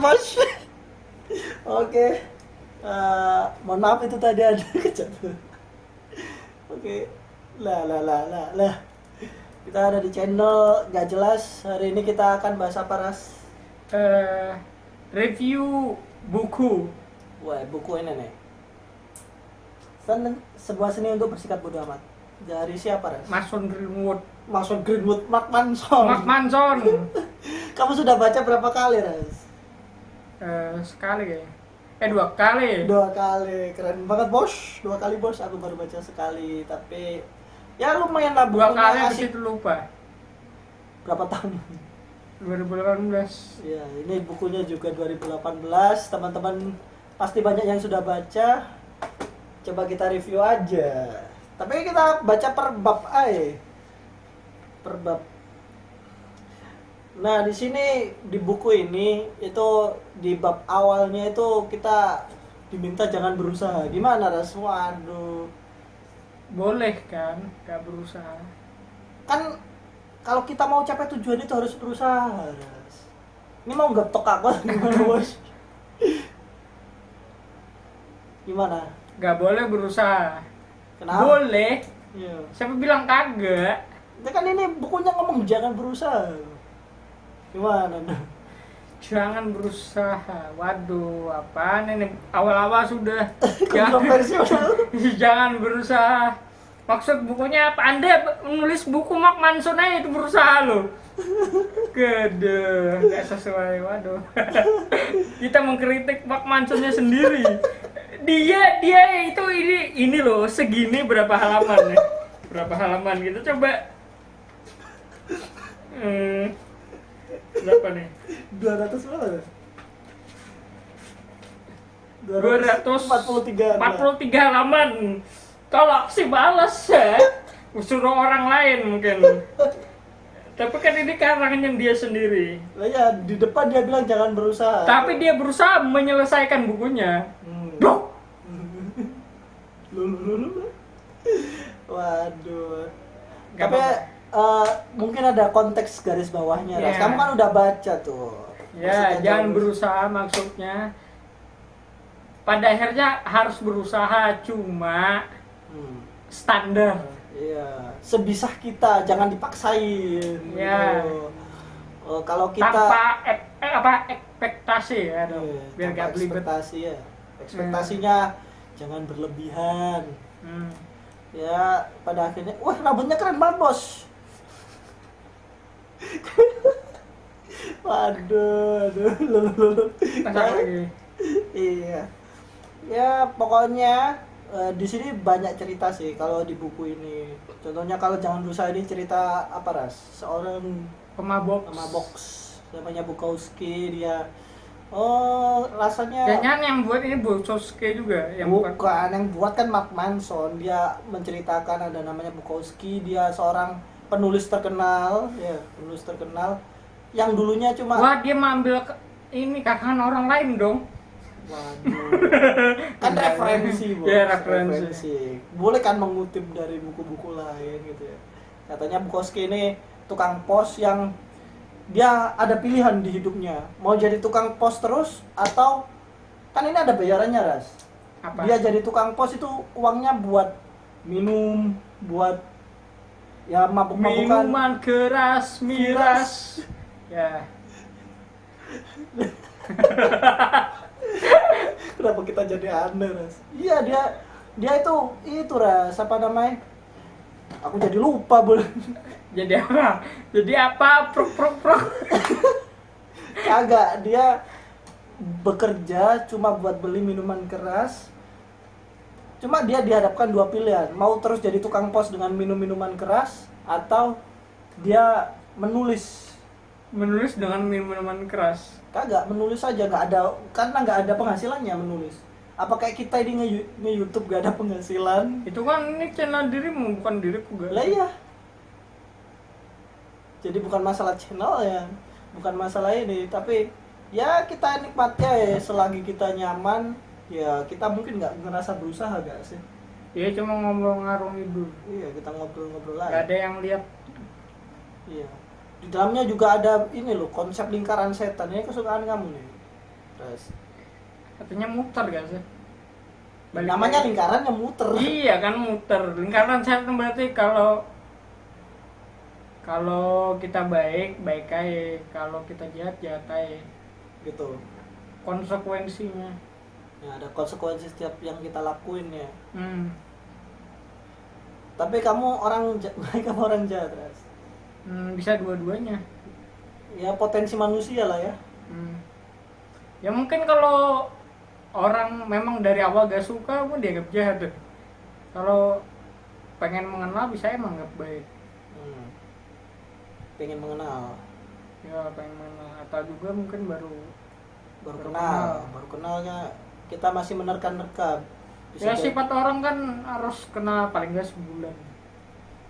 bos. Oke. Mohon maaf itu tadi ada kejatuhan. Oke. Lah. Kita ada di channel Gak Jelas. Hari ini kita akan bahas apa, Ras? Review buku. Wah, buku ini nih. Sebuah seni untuk bersikap bodoh amat. Dari siapa, Ras? Mason Greenwood. Mason Greenwood, Mark Manson. Mark Manson. Kamu sudah baca berapa kali, Ras? Sekali kayaknya. 2 kali. 2 kali. Keren banget, Bos. 2 kali, Bos. Aku baru baca sekali, tapi ya lumayan lah 2 bukunya, kali habis asik. itu lupa. Berapa tahun? 2018. Ya, ini bukunya juga 2018. Teman-teman pasti banyak yang sudah baca. Coba kita review aja. Tapi kita baca per bab aja. Per bab. Nah, di sini di buku ini itu di bab awalnya itu kita diminta jangan berusaha. Gimana, Ras? Waduh. Boleh kan, gak berusaha. Kan kalau kita mau capai tujuan itu harus berusaha, Ras. Ini mau ngetok aku gimana, Bos? Gimana? Gak boleh berusaha. Kenapa? Boleh. Iya. Siapa bilang kagak? Ya kan ini bukunya ngomong jangan berusaha. Gimana? Jangan berusaha. Waduh, apaan ini? Awal-awal sudah. Kontroversial. Jangan berusaha. Maksud bukunya apa? Anda menulis buku Mark Manson aja itu berusaha loh. Gede, nggak sesuai. Waduh. Kita mengkritik Mark Mansonnya sendiri. Dia itu ini loh, segini berapa halaman ya? Berapa halaman gitu coba. Berapa nih? 200 berapa? 243 halaman. Kalau sih balas ya, suruh orang lain mungkin. Tapi kan ini karangan dia sendiri. Lah ya, di depan dia bilang jangan berusaha. Tapi dia berusaha menyelesaikan bukunya. Blok. Lulu. Waduh. Gak Tapi apa-apa. mungkin ada konteks garis bawahnya, Ras. Iya. Kamu kan udah baca tuh. Ya, Maksudnya jangan berusaha maksudnya. Pada akhirnya harus berusaha, cuma standar. Iya, sebisa kita, jangan dipaksain. Iya. Gitu. Kalau kita Tanpa ekspektasi ya dong. Biar tanpa gak belibet. ekspektasi ya. Ekspektasinya jangan berlebihan. Ya, pada akhirnya, wah rambutnya keren banget, Bos. Waduh. Pasang lagi. Iya. Ya, pokoknya di sini banyak cerita sih kalau di buku ini. Contohnya kalau jangan berusaha ini cerita apa, Ras? Seorang Pemabok. namanya Bukowski, dia rasanya Jangan yang buat ini Bukowski juga yang bukan yang buat kan Mark Manson. Dia menceritakan ada namanya Bukowski, dia seorang penulis terkenal yang dulunya cuma Wah, dia mengambil ini kakangan orang lain dong. waduh. Kan referensi, Bos. Ya, referensi. Boleh kan mengutip dari buku-buku lain gitu ya. Katanya Bukowski ini tukang pos yang dia ada pilihan di hidupnya. Mau jadi tukang pos terus atau kan ini ada bayarannya, Ras. Apa? Dia jadi tukang pos itu uangnya buat minum, buat ya mabuk-mabukan. Minuman keras, miras. Ya. Kenapa kita jadi aneh, Ras? Iya, dia itu Ras, apa namanya? Aku jadi lupa, boleh. Jadi apa? Jadi apa? Prok. Kagak, dia bekerja cuma buat beli minuman keras. Cuma dia dihadapkan 2 pilihan, mau terus jadi tukang pos dengan minum minuman keras atau dia menulis. Menulis dengan minuman keras. Kagak, menulis aja, karena nggak ada penghasilannya menulis. Apa kayak kita ini nge-YouTube gak ada penghasilan? Itu kan ini channel dirimu, bukan diriku gak? Lah iya. Jadi bukan masalah channel ya, bukan masalah ini, tapi ya kita nikmatnya ya selagi kita nyaman, ya kita mungkin nggak ngerasa berusaha gak sih? Iya, cuma ngobrol ngarung hidup. Iya, kita ngobrol-ngobrol Gak lagi. ada yang lihat. Iya. Di dalamnya juga ada ini loh, konsep lingkaran setan. Ini kesukaan kamu nih. Terus Katanya muter gak sih? Balik namanya lagi. lingkaran yang muter. Iya kan muter. Lingkaran setan berarti kalau kita baik baik aja, kalau kita jahat jahat aja. Gitu. Konsekuensinya. Ya, ada konsekuensi setiap yang kita lakuin ya. Hmm. Tapi kamu kamu orang jahat, Ras. Bisa dua-duanya. Ya potensi manusia lah ya. Ya mungkin kalau orang memang dari awal gak suka pun dianggap jahat tuh. Kalau pengen mengenal bisa emang anggap baik. Pengen mengenal. Ya pengen mengenal atau juga mungkin baru Baru kenalnya kita masih menerka-nerka. ya sifat orang kan harus kenal paling gak sebulan.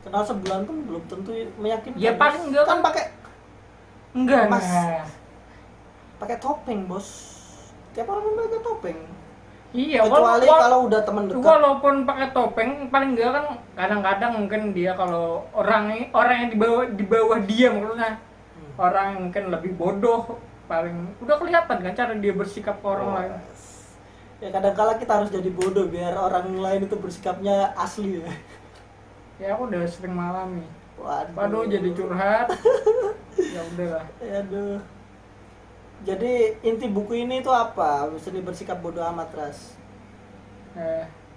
Kenal sebulan pun belum tentu meyakinkan. Ya paling enggak kan kan pakai Mas. pakai topeng, Bos. Tiap orang pakai topeng. Iya, Kecuali kalau udah teman dekat. walaupun pakai topeng paling enggak kan kadang-kadang mungkin dia kalau orang yang di bawah dia maksudnya orang yang mungkin lebih bodoh paling udah kelihatan kan cara dia bersikap ke orang lain. Ya kadang-kala kita harus jadi bodoh biar orang lain itu bersikapnya asli ya. Ya aku udah sering mengalami. Waduh, jadi curhat. Ya udahlah. Aduh. Jadi inti buku ini itu apa? Seni bersikap bodoh amat, Ras.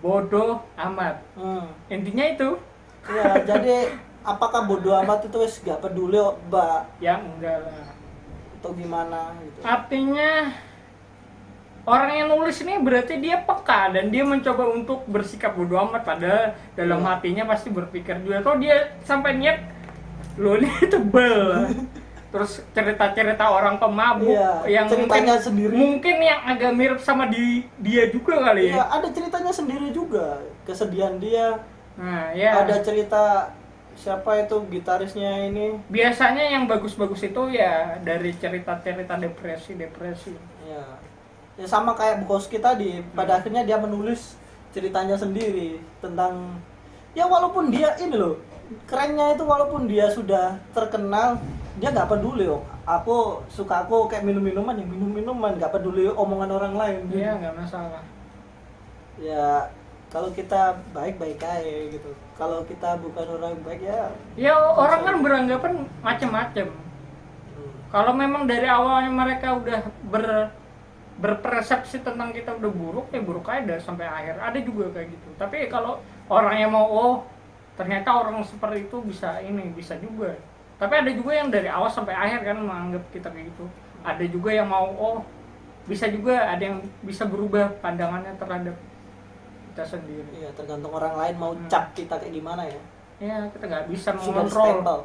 Bodoh amat. Intinya itu. Ya, jadi apakah bodoh amat itu wes gak peduli, Mbak? Ya enggak lah. Atau gimana gitu. Artinya orang yang nulis ini berarti dia peka dan dia mencoba untuk bersikap bodoh amat padahal dalam hatinya pasti berpikir juga. Atau dia sampai niat lo ini tebel. Terus cerita-cerita orang pemabuk yang ceritanya sendiri. Mungkin yang agak mirip sama dia juga kali ya. ya. Ada ceritanya sendiri juga, kesedihan dia. Nah, ya. Ada cerita siapa itu gitarisnya ini. Biasanya yang bagus-bagus itu ya dari cerita-cerita depresi. Ya. Ya sama kayak Bukowski tadi, pada akhirnya dia menulis ceritanya sendiri tentang ya walaupun dia ini loh, kerennya itu walaupun dia sudah terkenal, dia nggak peduli loh. Aku kayak minum-minuman, nggak peduli omongan orang lain. Iya, nggak masalah. Ya kalau kita baik-baik aja gitu. Kalau kita bukan orang baik ya. Ya orang kan beranggapan macam-macam. Kalau memang dari awalnya mereka udah berpersepsi tentang kita udah buruk, ya buruk aja sampai akhir. Ada juga kayak gitu. Tapi kalau orang yang mau ternyata orang seperti itu bisa juga. Tapi ada juga yang dari awal sampai akhir kan menganggap kita kayak gitu. Ada juga yang mau bisa juga ada yang bisa berubah pandangannya terhadap kita sendiri. Iya, tergantung orang lain mau cap kita kayak gimana ya. Ya, kita nggak bisa Sudah mengontrol. stempel.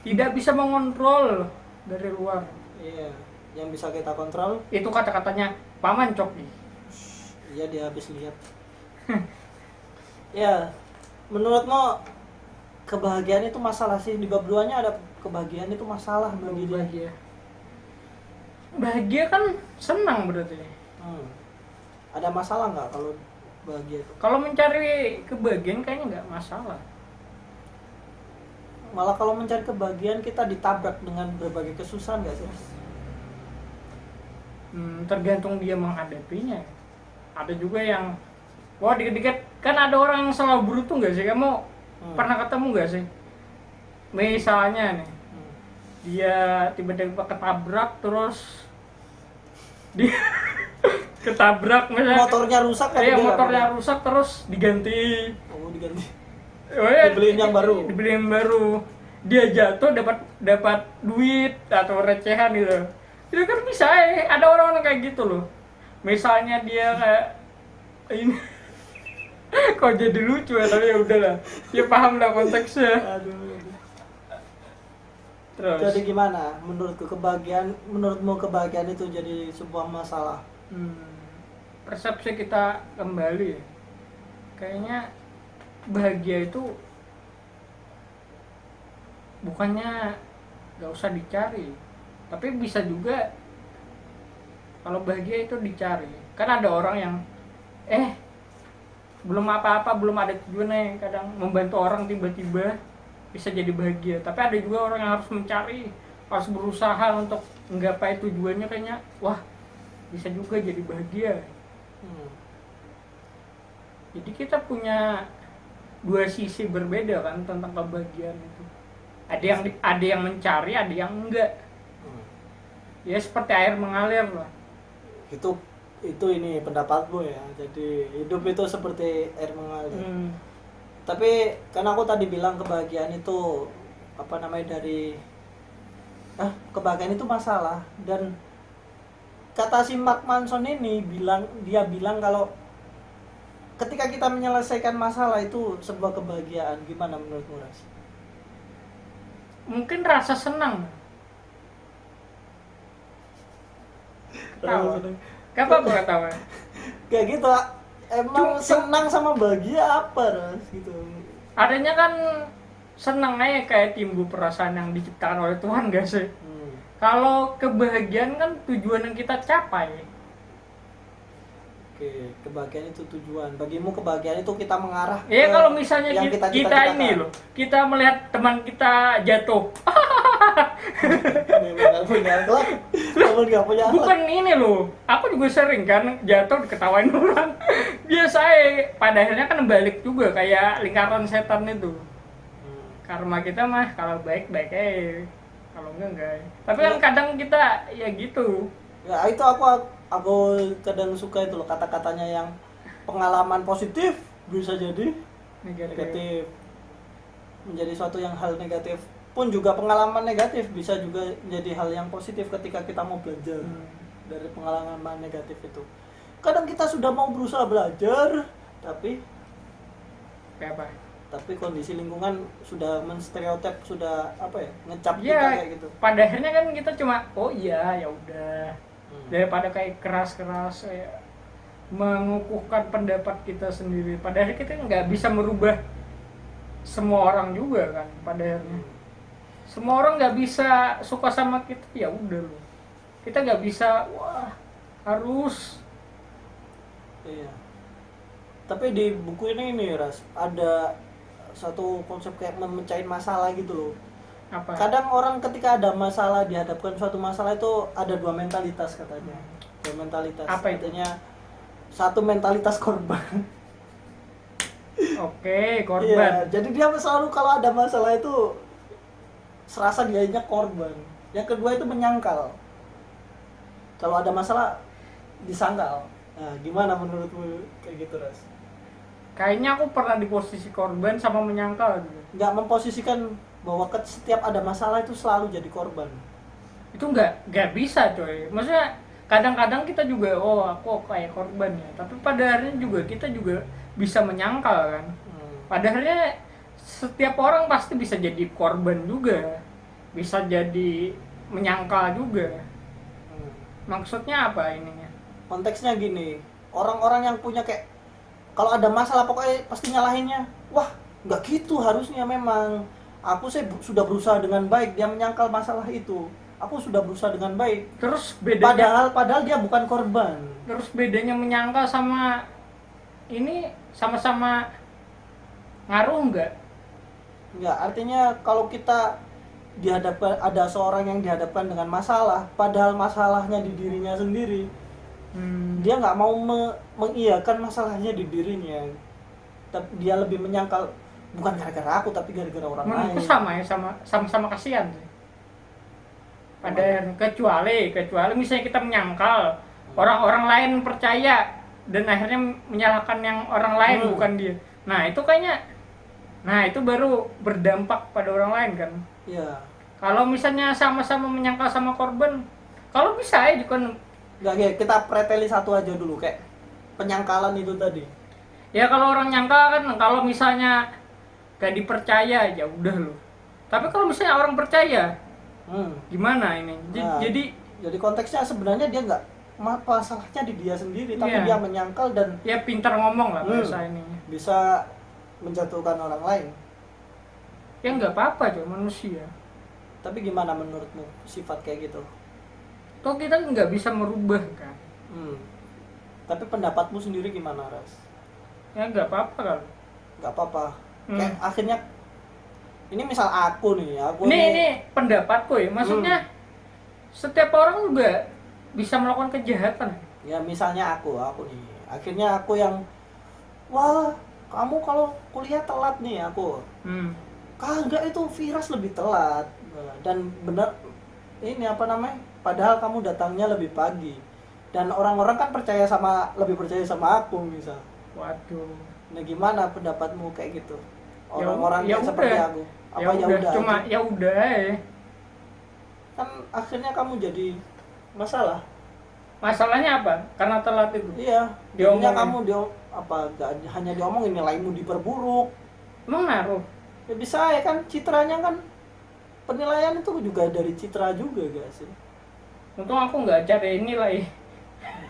Tidak bisa mengontrol dari luar. Iya, yang bisa kita kontrol Itu kata-katanya Paman Coki. iya dia habis lihat. Ya, menurutmu kebahagiaan itu masalah sih? Di bab 2-nya ada kebahagiaan itu masalah bagi dia. Bahagia kan senang berarti. Ada masalah nggak kalau bahagia itu? Kalau mencari kebahagiaan kayaknya nggak masalah. Malah kalau mencari kebahagiaan kita ditabrak dengan berbagai kesusahan nggak sih? Tergantung dia menghadapinya. Ada juga yang dikit-dikit kan ada orang yang selalu beruntung nggak sih? Kamu pernah ketemu nggak sih? Misalnya nih, dia tiba-tiba ketabrak terus dia ketabrak misalnya Motornya rusak kan? Iya, motornya rusak terus diganti. Diganti. Ya, Dibeliin yang baru. Dia jatuh dapat duit atau recehan gitu. Itu kan bisa ada orang-orang kayak gitu loh. Misalnya dia kayak ini kok jadi lucu ya, tapi ya udahlah. Ya paham lah konteksnya. Aduh. Terus. Jadi gimana? Menurutmu kebahagiaan itu jadi sebuah masalah? Persepsi kita kembali. Kayaknya bahagia itu bukannya gak usah dicari, tapi bisa juga kalau bahagia itu dicari. Kan ada orang yang belum apa-apa, belum ada tujuannya, kadang membantu orang tiba-tiba bisa jadi bahagia. Tapi ada juga orang yang harus mencari, harus berusaha untuk menggapai tujuannya, kayaknya wah bisa juga jadi bahagia. Hmm. Jadi kita punya dua sisi berbeda kan tentang kebahagiaan itu. Ada yang mencari, ada yang enggak. Hmm. Ya seperti air mengalir lah. Itu ini pendapatmu ya. Jadi hidup itu seperti air mengalir. Hmm. Tapi kan aku tadi bilang kebahagiaan itu apa namanya dari kebahagiaan itu masalah, dan kata si Mark Manson ini dia bilang kalau ketika kita menyelesaikan masalah itu sebuah kebahagiaan. Gimana menurutmu, Ras? Mungkin rasa senang. Ketawa. Kenapa aku ketawa? Kayak gitu. Emang senang sama bahagia apa, Ras? Gitu. Adanya kan senang aja kayak timbul perasaan yang diciptakan oleh Tuhan gak sih? Kalau kebahagiaan kan tujuan yang kita capai. Oke, kebahagiaan itu tujuan. Bagimu kebahagiaan itu kita mengarah Ya ke kalau misalnya yang kita cita-citakan. ini loh, kita melihat teman kita jatuh. Nggak punya akhlak. Kamu nggak punya akhlak. Bukan ini loh, aku juga sering kan jatuh diketawain orang. Biasa pada akhirnya kan balik juga kayak lingkaran setan itu. Karma kita mah kalau baik kalau enggak. Tapi kan kadang kita ya gitu. Ya itu aku kadang suka itu loh kata-katanya yang pengalaman positif bisa jadi negatif. Menjadi suatu yang hal negatif pun juga pengalaman negatif bisa juga menjadi hal yang positif ketika kita mau belajar dari pengalaman negatif itu. Kadang kita sudah mau berusaha belajar tapi Kayak apa? kondisi lingkungan sudah menstereotip, sudah ngecap kita Ya, kayak gitu. pada akhirnya kan kita cuma oh iya ya udah. Daripada kayak keras-keras kayak mengukuhkan pendapat kita sendiri. Pada akhirnya kita nggak bisa merubah semua orang juga kan pada akhirnya. Semua orang nggak bisa suka sama kita, ya udah loh. Kita nggak bisa harus. Iya. Tapi di buku ini Ras, ada satu konsep kayak memecahin masalah gitu loh. Apa? Kadang orang ketika ada masalah, dihadapkan suatu masalah itu ada dua mentalitas katanya. Dua mentalitas. Apa itu? Katanya satu mentalitas korban. Oke, Iya, korban. jadi dia selalu kalau ada masalah itu serasa dianya korban. Yang kedua itu menyangkal. Kalau ada masalah disangkal. Nah, gimana menurutmu kayak gitu, Ras? Kayaknya aku pernah di posisi korban sama menyangkal gitu. Nggak memposisikan bahwa setiap ada masalah itu selalu jadi korban. Itu nggak bisa coy. Maksudnya kadang-kadang kita juga aku kayak korban ya. Tapi pada akhirnya juga kita juga bisa menyangkal kan. Pada akhirnya setiap orang pasti bisa jadi korban juga. Bisa jadi menyangkal juga. Maksudnya apa ininya? Konteksnya gini, orang-orang yang punya kayak kalau ada masalah pokoknya pasti nyalahinnya. Wah, nggak gitu harusnya memang. Aku sudah berusaha dengan baik, dia menyangkal masalah itu. Aku sudah berusaha dengan baik. Terus bedanya Padahal dia bukan korban. Terus bedanya menyangkal sama ini sama-sama ngaruh nggak? Nggak, artinya kalau kita dihadapkan, ada seorang yang dihadapkan dengan masalah, padahal masalahnya di dirinya sendiri, dia nggak mau mengiyakan masalahnya di dirinya, tapi dia lebih menyangkal bukan gara-gara aku tapi gara-gara orang lain. Menurutku sama kasihan sih. Pada kecuali misalnya kita menyangkal orang-orang lain percaya dan akhirnya menyalahkan yang orang lain bukan dia. Nah itu itu baru berdampak pada orang lain kan. Iya. Kalau misalnya sama-sama menyangkal sama korban, kalau bisa ya juga. Nggak, kayak kita preteli satu aja dulu kayak penyangkalan itu tadi. Ya kalau orang nyangkal kan kalau misalnya gak dipercaya ya udah loh. Tapi kalau misalnya orang percaya, gimana ini? Nah, jadi konteksnya sebenarnya dia nggak masalahnya di dia sendiri, tapi dia menyangkal dan ya pintar ngomong lah bahasa ini. Bisa menjatuhkan orang lain. Ya nggak apa-apa coy, manusia. Tapi gimana menurutmu sifat kayak gitu? Toh kita nggak bisa merubah kan. Tapi pendapatmu sendiri gimana, Ras? Ya nggak apa-apa kan. Nggak apa-apa. Kayak akhirnya ini misal aku nih, ini pendapatku ya, maksudnya setiap orang juga bisa melakukan kejahatan. Ya misalnya aku nih, akhirnya aku yang, wah kamu kalau kuliah telat nih, aku kagak, itu Firas lebih telat. Dan bener, ini apa namanya, padahal kamu datangnya lebih pagi, dan orang-orang kan lebih percaya sama aku misal. Waduh. Nah gimana pendapatmu kayak gitu, Ya orang-orang ya yang seperti udah. aku? Ya Apa ya udah, udah cuma aja? ya udah ya. Kan akhirnya kamu jadi masalah. Masalahnya apa? Karena telat itu. Iya, jadinya Diomongin. kamu gak hanya diomongin, nilaimu diperburuk. Emang ngaruh? Ya bisa ya kan, citranya kan, penilaian itu juga dari citra juga gak sih? Untung aku nggak cari nilai.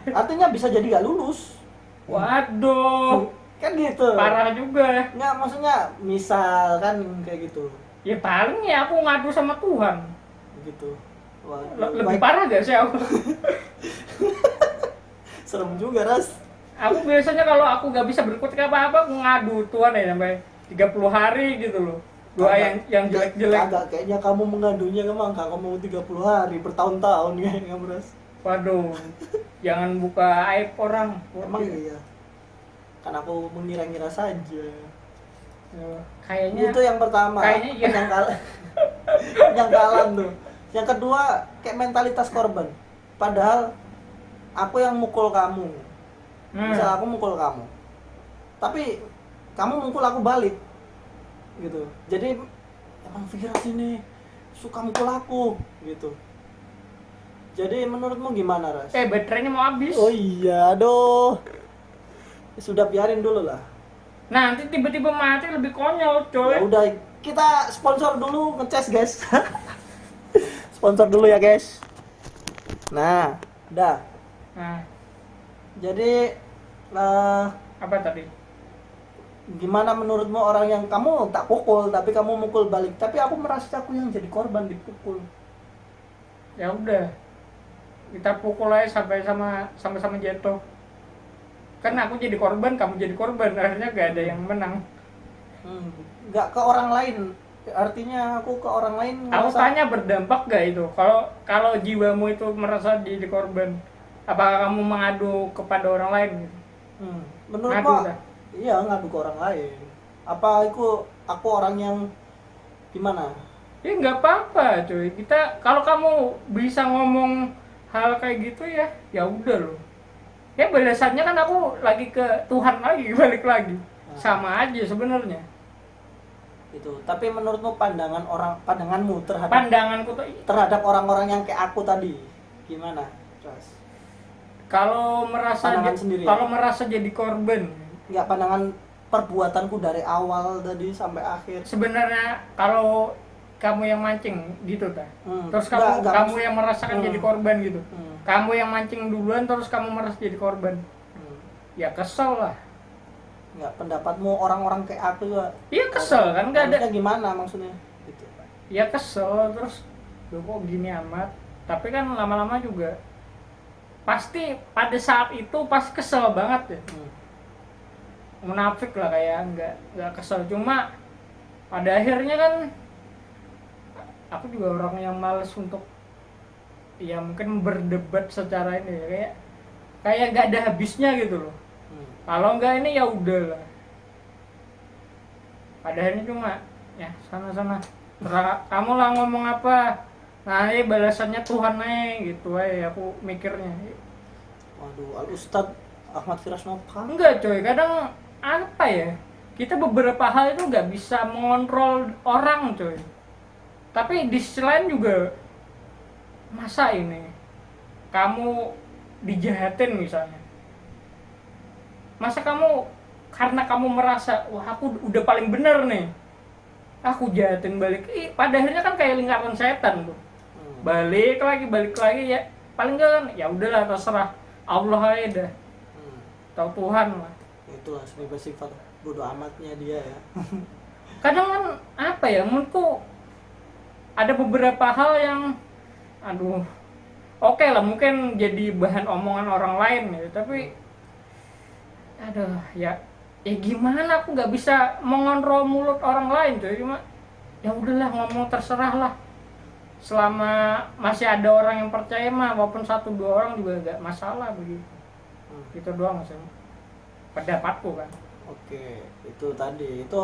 Artinya bisa jadi gak lulus. Waduh, Kan gitu. parah juga. Nggak, maksudnya misal kan kayak gitu. Ya paling ya aku ngadu sama Tuhan. Gitu. Wah, Lebih parah gak sih aku? serem juga, Ras. Aku biasanya kalau aku nggak bisa berkutik apa-apa, aku ngadu Tuhan ya sampai 30 hari gitu loh. Doa yang jelek-jelek. Agak kayaknya kamu mengadunya emang kamu 30 hari, bertahun-tahun kayaknya, Ras. Waduh, jangan buka aib orang. Emang iya. Kan aku mengira-ngira saja. Ya, kayaknya Itu yang pertama, kayaknya iya. penyangkalan tuh. Yang kedua, kayak mentalitas korban. Padahal aku yang mukul kamu. Misal aku mukul kamu, tapi kamu mukul aku balik, gitu. Jadi emang Firas ini suka mukul aku, gitu. Jadi menurutmu gimana, Ras? baterainya mau habis. Oh iya, aduh. Sudah, biarin dulu lah. Nanti tiba-tiba mati lebih konyol, coy. Ya udah, kita sponsor dulu, ngecas, guys. Sponsor dulu ya, guys. Nah, udah. Nah, Jadi apa tadi? gimana menurutmu orang yang kamu tak pukul tapi kamu mukul balik, tapi aku merasa aku yang jadi korban dipukul? Ya udah, kita pukul aja sampai sama-sama jatuh. Kan aku jadi korban, kamu jadi korban, akhirnya gak ada yang menang. Nggak ke orang lain, artinya aku ke orang lain Aku ngerasa, tanya berdampak gak itu? Kalau jiwamu itu merasa jadi korban, apakah kamu mengadu kepada orang lain? Gitu? menurutmu Ngadu dah. iya, ngadu ke orang lain. Apa aku orang yang gimana? Ya nggak apa-apa, cuy. Kalau kamu bisa ngomong hal kayak gitu ya udah loh. Ya balasannya kan aku lagi ke Tuhan lagi, balik lagi. Sama aja sebenarnya. Itu. Tapi menurutmu pandanganmu Pandanganku tuh terhadap orang-orang yang kayak aku tadi gimana, Ras? kalau Pandangan sendiri, merasa jadi korban, nggak pandangan perbuatanku dari awal tadi sampai akhir. sebenarnya kalau kamu yang mancing gitu ta. Terus Nggak kamu yang merasakan jadi korban gitu. Hmm. Kamu yang mancing duluan terus kamu merasa jadi korban. Ya kesel lah. Nggak, pendapatmu orang-orang kayak aku juga. Iya kesel kan, nggak ada. Harusnya gimana maksudnya? Gitu. Ya kesel terus loh kok gini amat. Tapi kan lama-lama juga pasti pada saat itu pasti kesel banget ya. Munafik lah, kayak nggak kesel, cuma pada akhirnya kan aku juga orang yang males untuk ya mungkin berdebat secara ini ya, kayak nggak ada habisnya gitu loh. Kalau nggak ini ya udah lah. Pada akhirnya cuma ya sana-sana kamu lah ngomong apa, nah ini balasannya Tuhan aja gitu aja aku mikirnya. Waduh, Al Ustad Ahmad Firas Nopal. Enggak coy, kadang apa ya, kita beberapa hal itu nggak bisa mengontrol orang coy. Tapi di sisi lain juga, masa ini kamu dijahatin misalnya, masa kamu karena kamu merasa wah aku udah paling bener nih, aku jahatin balik. Pada akhirnya kan kayak lingkaran setan tuh, balik lagi ya, paling kan ya udahlah terserah Allah aja dah, tahu Tuhan lah. Itulah sifat bodoh amatnya dia ya. Kadang kan apa ya, menurutku ada beberapa hal yang aduh oke lah mungkin jadi bahan omongan orang lain ya, tapi aduh ya gimana, aku nggak bisa mengontrol mulut orang lain tuh, cuma ya udahlah ngomong terserah lah, selama masih ada orang yang percaya mah, walaupun 1-2 orang juga nggak masalah begitu. Itu doang sih pendapatku kan. Oke, itu tadi itu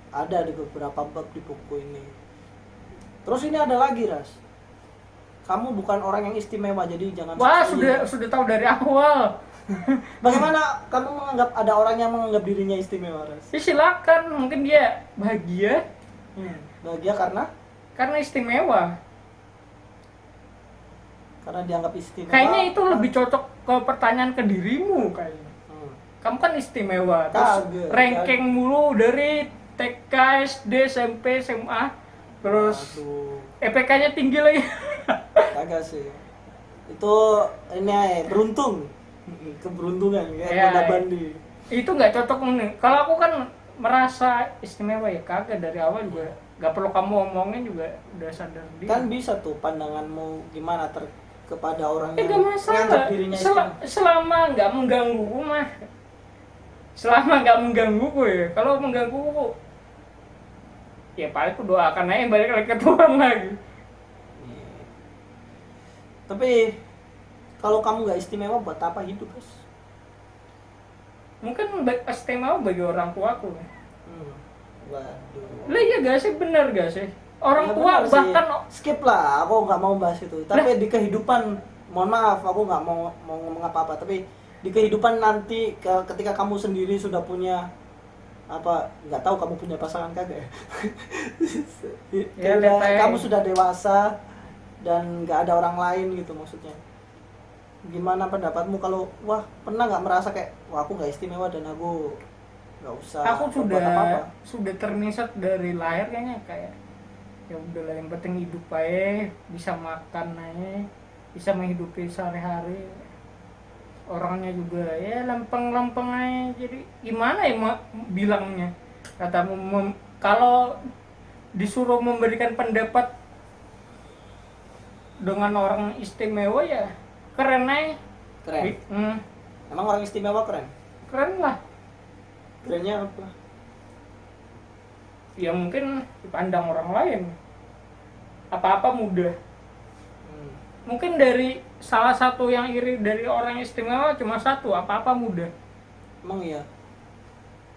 ada di beberapa bab di buku ini. Terus ini ada lagi, Ras. Kamu bukan orang yang istimewa, jadi jangan. Wah, sekali- sudah tahu dari awal. Bagaimana kamu menganggap ada orang yang menganggap dirinya istimewa, Ras? Ya silakan, mungkin dia bahagia Bahagia karena istimewa. karena dianggap istimewa. Kayaknya itu lebih cocok ke pertanyaan ke dirimu kayaknya. Kamu kan istimewa, terus Kagak, ranking mulu dari TK, SD, SMP, SMA, terus Aduh, EPK-nya tinggi lagi. kagak sih. Itu ini aja, beruntung. Keberuntungan kayak Ya, Bunda Bandi. Itu nggak cocok nih. Kalau aku kan merasa istimewa ya kagak, dari awal juga nggak perlu kamu omongin juga udah sadar diri. Kan bisa tuh pandanganmu gimana kepada orang Nggak yang masalah. menganggap dirinya istimewa. Selama nggak mengganggu mah. Selama nggak menggangguku ya. Kalau menggangguku, ya paling aku doakan aja balik lagi ke Tuhan lagi. Tapi kalau kamu nggak istimewa, buat apa hidup, Guys? Mungkin istimewa bagi orang tuaku. Waduh. Lah iya gak sih, bener gak sih? Orang Ya, tua benar sih. bahkan skip lah, aku nggak mau bahas itu. Tapi di kehidupan, mohon maaf, aku nggak mau ngomong apa-apa. Tapi di kehidupan nanti, ketika kamu sendiri sudah punya apa, nggak tahu kamu punya pasangan kagak ya? Ya, Ketika lihat aja. kamu sudah dewasa dan nggak ada orang lain gitu maksudnya. Gimana pendapatmu kalau pernah nggak merasa kayak aku nggak istimewa dan aku nggak usah aku berbuat apa-apa? sudah terniset dari lahir kayaknya, kayak ya udahlah yang penting hidup aja, bisa makan aja, bisa menghidupi sehari-hari. Orangnya juga ya lempeng-lempeng aja. Jadi gimana ya bilangnya? Katamu kalau disuruh memberikan pendapat dengan orang istimewa ya keren aja. Keren. Emang orang istimewa keren? Keren lah. Kerennya apa? Ya mungkin dipandang orang lain apa-apa mudah. Mungkin dari salah satu yang iri dari orang istimewa cuma satu, apa-apa mudah. Emang iya?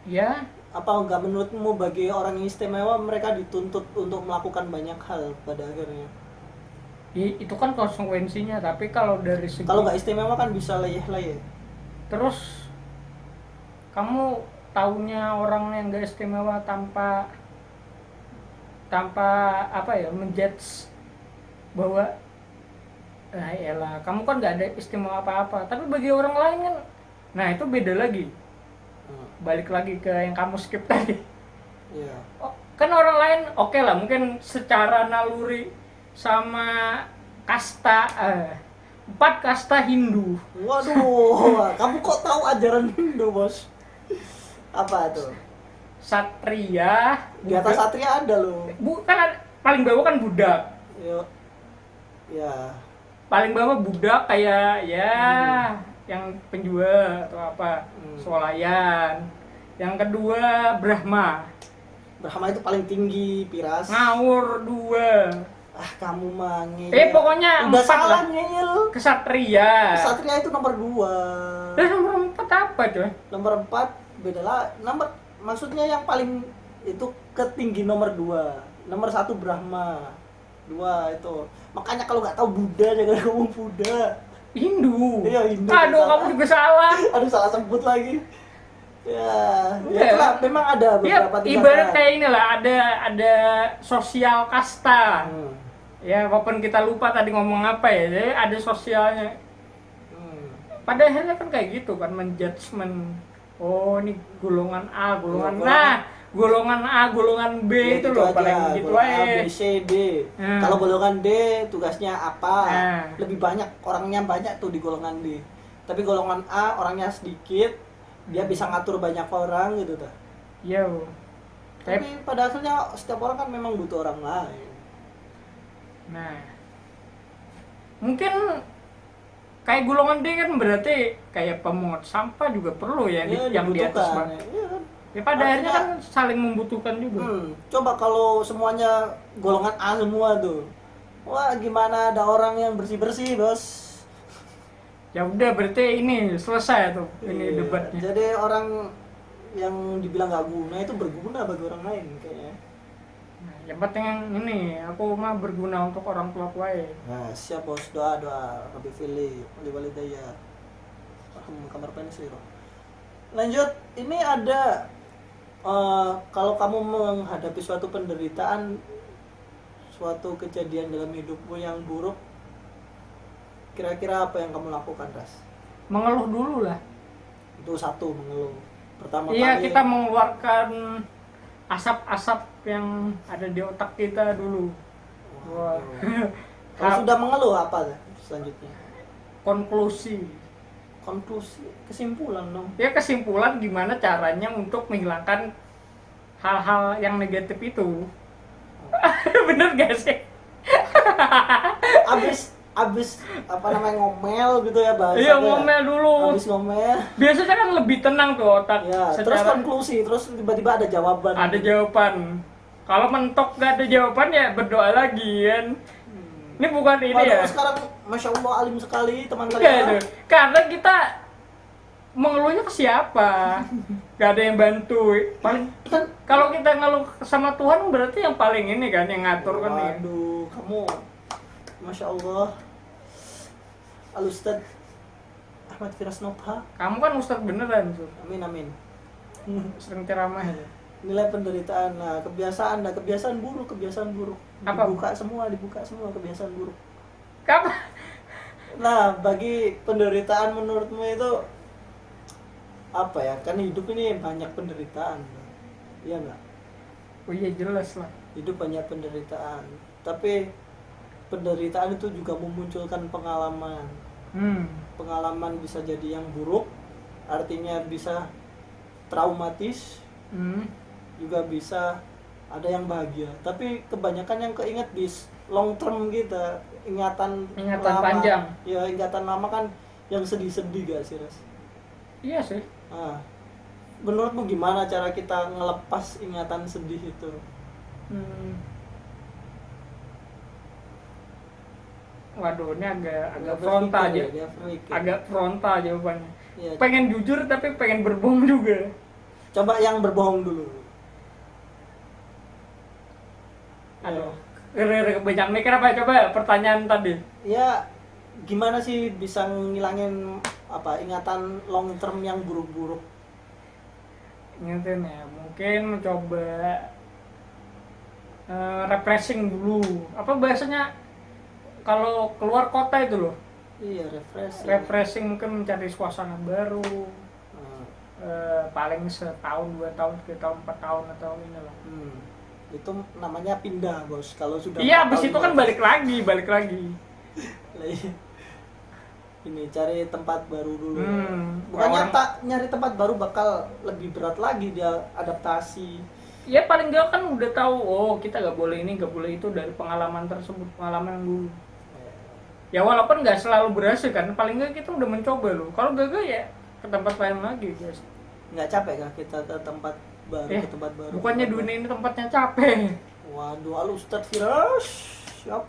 Ya, Apa enggak menurutmu bagi orang yang istimewa mereka dituntut untuk melakukan banyak hal pada akhirnya? itu kan konsekuensinya. Tapi kalau dari segi Kalau nggak istimewa kan bisa leyeh-leyeh. terus kamu taunya orang yang gak istimewa tanpa apa ya, menjudge bahwa elah kamu kan gak ada istimewa apa-apa, tapi bagi orang lain kan, nah itu beda lagi. Balik lagi ke yang kamu skip tadi. Iya. Kan orang lain oke lah, mungkin secara naluri sama kasta 4 kasta Hindu. Waduh, kamu kok tahu ajaran Hindu, Bos? Apa tuh? Satria, Di atas satria ada loh. kan paling bawah kan budak. Yuk. Ya. Paling bawah budak kayak ya yang penjual atau apa, swalayan. Yang kedua Brahma, Brahma itu paling tinggi, Piras. ngawur 2. Kamu mah ngeyel. Pokoknya udah 4 salah lah. ngeyel. Kesatria. Satria itu nomor 2. Terus nomor 4 apa coy? Nomor 4 beda lah. Maksudnya yang paling itu ketinggi nomor 2. Nomor 1 Brahma. 2 itu. Makanya kalau nggak tahu Buddha jangan ngomong Buddha. Hindu. Iya, Hindu. Aduh, Salah. kamu juga salah. Aduh, salah sebut lagi. Ya Iya. itulah, memang ada Ya, beberapa ibarat kayak inilah, ada sosial kasta. Ya, walaupun kita lupa tadi ngomong apa ya, jadi ada sosialnya. Pada akhirnya kan kayak gitu kan, menjudgment. Oh, ini golongan A, golongan golongan A, golongan B Ya, itu gitu loh aja. paling gitu Golongan A, aja. B, C, D. Kalau golongan D tugasnya apa? Lebih banyak, orangnya banyak tuh di golongan D. Tapi golongan A orangnya sedikit, dia bisa ngatur banyak orang gitu tuh. Yo. Tapi pada akhirnya setiap orang kan memang butuh orang lain. Nah, mungkin kayak golongan D kan berarti kayak pemungut sampah juga perlu ya, yang di atas dibutuhkan. banget. Iya kan? Ya pada akhirnya kan saling membutuhkan juga. Coba kalau semuanya golongan A semua tuh, Wah, gimana ada orang yang bersih-bersih, Bos? Ya udah berarti ini selesai tuh ini Iya, debatnya. jadi orang yang dibilang gak guna itu berguna bagi orang lain kayaknya. Nah, yang penting ini aku mah berguna untuk orang tua aku aja. Nah, siap Bos, doa Rabbi Fili, wali walidayya. Kamar pensil. Lanjut, ini ada kalau kamu menghadapi suatu penderitaan, suatu kejadian dalam hidupmu yang buruk, kira-kira apa yang kamu lakukan, Ras? Mengeluh dulu lah. Itu satu, mengeluh. Pertama Iya, kali kita mengeluarkan asap-asap yang ada di otak kita dulu. Wah. kalau sudah mengeluh apa selanjutnya? Konklusi. Konklusi, kesimpulan dong. Ya kesimpulan gimana caranya untuk menghilangkan hal-hal yang negatif itu. Bener gak sih? abis apa namanya ngomel gitu ya bahasa. Iya, ngomel dulu. Abis ngomel. Biasanya kan lebih tenang tuh otak. Ya, terus konklusi, terus tiba-tiba ada jawaban. Ada jawaban. Kalau mentok gak ada jawaban ya berdoa lagi kan. Ini bukan ini Waduh, ya. sekarang Masya Allah alim sekali teman Enggak saya. itu. Karena kita mengeluhnya ke siapa? Gak ada yang bantu. Paling Kan, kalau kita ngeluh sama Tuhan berarti yang paling ini kan yang ngatur kan ya. waduh, kamu Masya Allah Al-Ustadz Ahmad Firas Nopha. Kamu kan ustadz beneran tuh. Amin amin. Sering ceramah ya. Nilai penderitaan, nah kebiasaan buruk. Apa? Dibuka semua kebiasaan buruk. Kamu Nah, bagi penderitaan menurutmu itu apa ya? Kan hidup ini banyak penderitaan. Iya nggak? oh iya jelas lah. Hidup banyak penderitaan. Tapi penderitaan itu juga memunculkan pengalaman. Pengalaman bisa jadi yang buruk, artinya bisa traumatis, juga bisa ada yang bahagia. Tapi kebanyakan yang keinget di long term kita, ingatan lama, panjang. ya ingatan lama kan yang sedih-sedih gak sih, Ras? Iya sih. Nah, menurutmu gimana cara kita ngelepas ingatan sedih itu? Waduh, ini agak Dia frontal aja. berpikir, dia berpikir. Agak frontal jawabannya. Ya, Pengen jujur tapi pengen berbohong juga. coba yang berbohong dulu. Aduh, banyak mikir apa coba pertanyaan tadi. Ya, gimana sih bisa ngilangin apa ingatan long term yang buruk-buruk? Ingetin ya, mungkin coba refreshing dulu. Apa bahasanya kalau keluar kota itu loh? Iya, refreshing. Refreshing mungkin mencari suasana baru. Hmm. Paling setahun, 2 tahun, 3 tahun, 4 tahun atau ini lah. Itu namanya pindah, Bos. Kalau sudah Iya, 4 abis tahun itu kan balik lagi. Lah, iya. Ini cari tempat baru dulu. Bukannya orang- tak nyari tempat baru bakal lebih berat lagi dia adaptasi. Ya paling gak kan udah tahu, oh kita gak boleh ini, gak boleh itu dari pengalaman tersebut, pengalaman yang dulu. Ya walaupun gak selalu berhasil kan, paling gak kita udah mencoba loh. Kalau gagal ya ke tempat lain lagi guys. Nggak capek kah kita ke tempat baru, ke tempat baru? Bukannya dunia ini tempatnya capek. Waduh, Al-Ustadz Firas. Siap.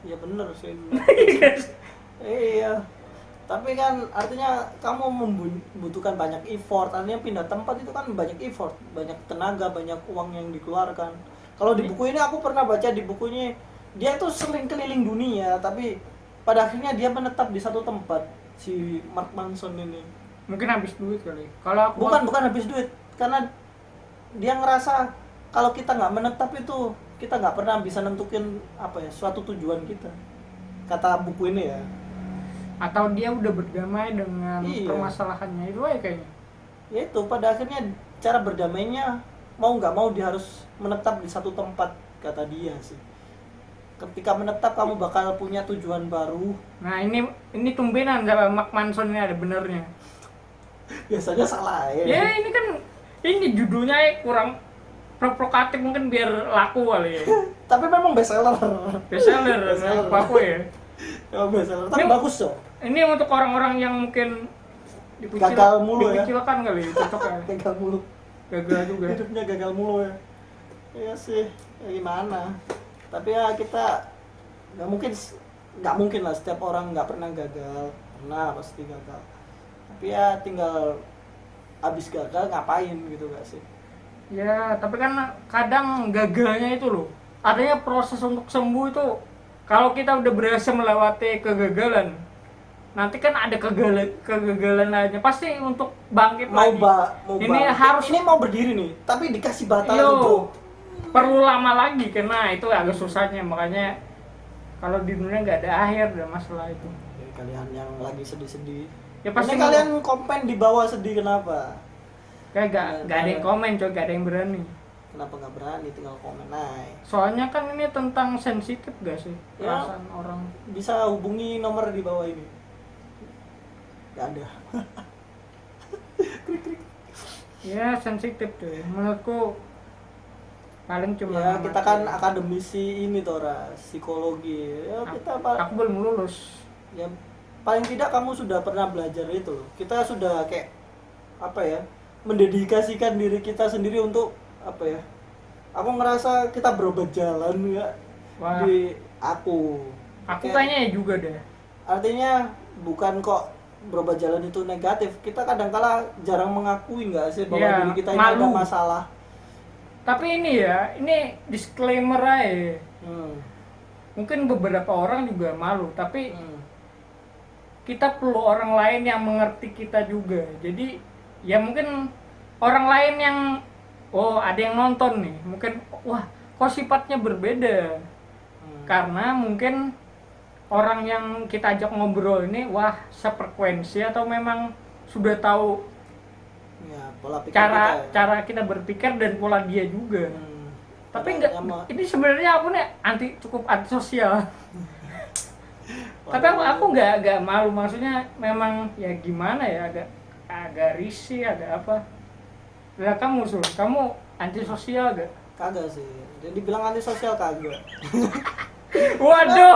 Ya bener sih. Iya. Tapi kan artinya kamu membutuhkan banyak effort. Artinya pindah tempat itu kan banyak effort, banyak tenaga, banyak uang yang dikeluarkan. Kalau di buku ini aku pernah baca di bukunya dia tuh sering keliling dunia, tapi pada akhirnya dia menetap di satu tempat si Mark Manson ini. Mungkin habis duit kali. Kalau aku Bukan habis duit, karena dia ngerasa kalau kita nggak menetap itu kita nggak pernah bisa nentukin apa ya suatu tujuan kita. Kata buku ini ya. atau dia udah berdamai dengan Iya. permasalahannya itu aja kayaknya. Ya itu pada akhirnya cara berdamainya mau nggak mau dia harus menetap di satu tempat kata dia sih. Ketika menetap kamu bakal punya tujuan baru. Nah ini tumbenan sama Mark Manson ini ada benernya. Biasanya salah ya. Ya ini kan ini judulnya kurang provokatif mungkin biar laku kali ya. Tapi memang bestseller. Bestseller, Bestseller. laku ya. Ya bestseller. Tapi Ini- bagus loh. Ini untuk orang-orang yang mungkin Gagal mulu ya. dikucilkan kali, cocok ya. Gagal mulu. Gagal juga. Hidupnya gagal mulu ya. Iya sih. Ya gimana? Tapi ya kita nggak mungkin lah setiap orang nggak pernah gagal, pernah pasti gagal. Tapi ya tinggal abis gagal ngapain gitu gak sih? Ya, tapi kan kadang gagalnya itu loh. Artinya proses untuk sembuh itu kalau kita udah berhasil melewati kegagalan, nanti kan ada kegagalan lainnya. Pasti untuk bangkit lagi. Ini harus ini mau berdiri nih, tapi dikasih batal Yo, untuk perlu lama lagi karena itu agak susahnya. Makanya kalau di dunia nggak ada akhir dan masalah itu. ya, kalian yang lagi sedih-sedih. Ya pasti Ini kalian komen di bawah sedih kenapa? kayak nggak ada yang komen, coy, nggak ada yang berani. Kenapa nggak berani tinggal komen naik? Soalnya kan ini tentang sensitif gak sih Ya. perasaan orang. Bisa hubungi nomor di bawah ini. Gak ada. Ya sensitif tuh. Menurutku paling cuma Ya kita kan akademisi ini Tora, psikologi. Ya kita aku belum lulus. ya paling tidak kamu sudah pernah belajar itu loh. Kita sudah kayak apa ya? Mendedikasikan diri kita sendiri untuk apa ya? Aku ngerasa kita berobat jalan ya. Wah. Di aku Kayaknya ya juga deh. artinya bukan kok berobat jalan itu negatif, kita kadang-kala jarang mengakui nggak sih bahwa Ya, diri kita ini malu. ada masalah. Tapi ini ya, ini disclaimer aja. Mungkin beberapa orang juga malu, tapi kita perlu orang lain yang mengerti kita juga. Jadi ya mungkin orang lain yang ada yang nonton nih, mungkin wah kok sifatnya berbeda. Karena mungkin orang yang kita ajak ngobrol ini wah sefrekuensi atau memang sudah tahu Ya, pola pikir kita ya. cara kita berpikir dan pola dia juga. Tapi enggak, ini sebenarnya aku nih cukup antisosial. Tapi aku nggak malu, maksudnya memang ya gimana ya, agak risih, agak apa. Lah kamu kamu antisosial gak? Kagak sih. Jadi bilang antisosial kagak. Waduh,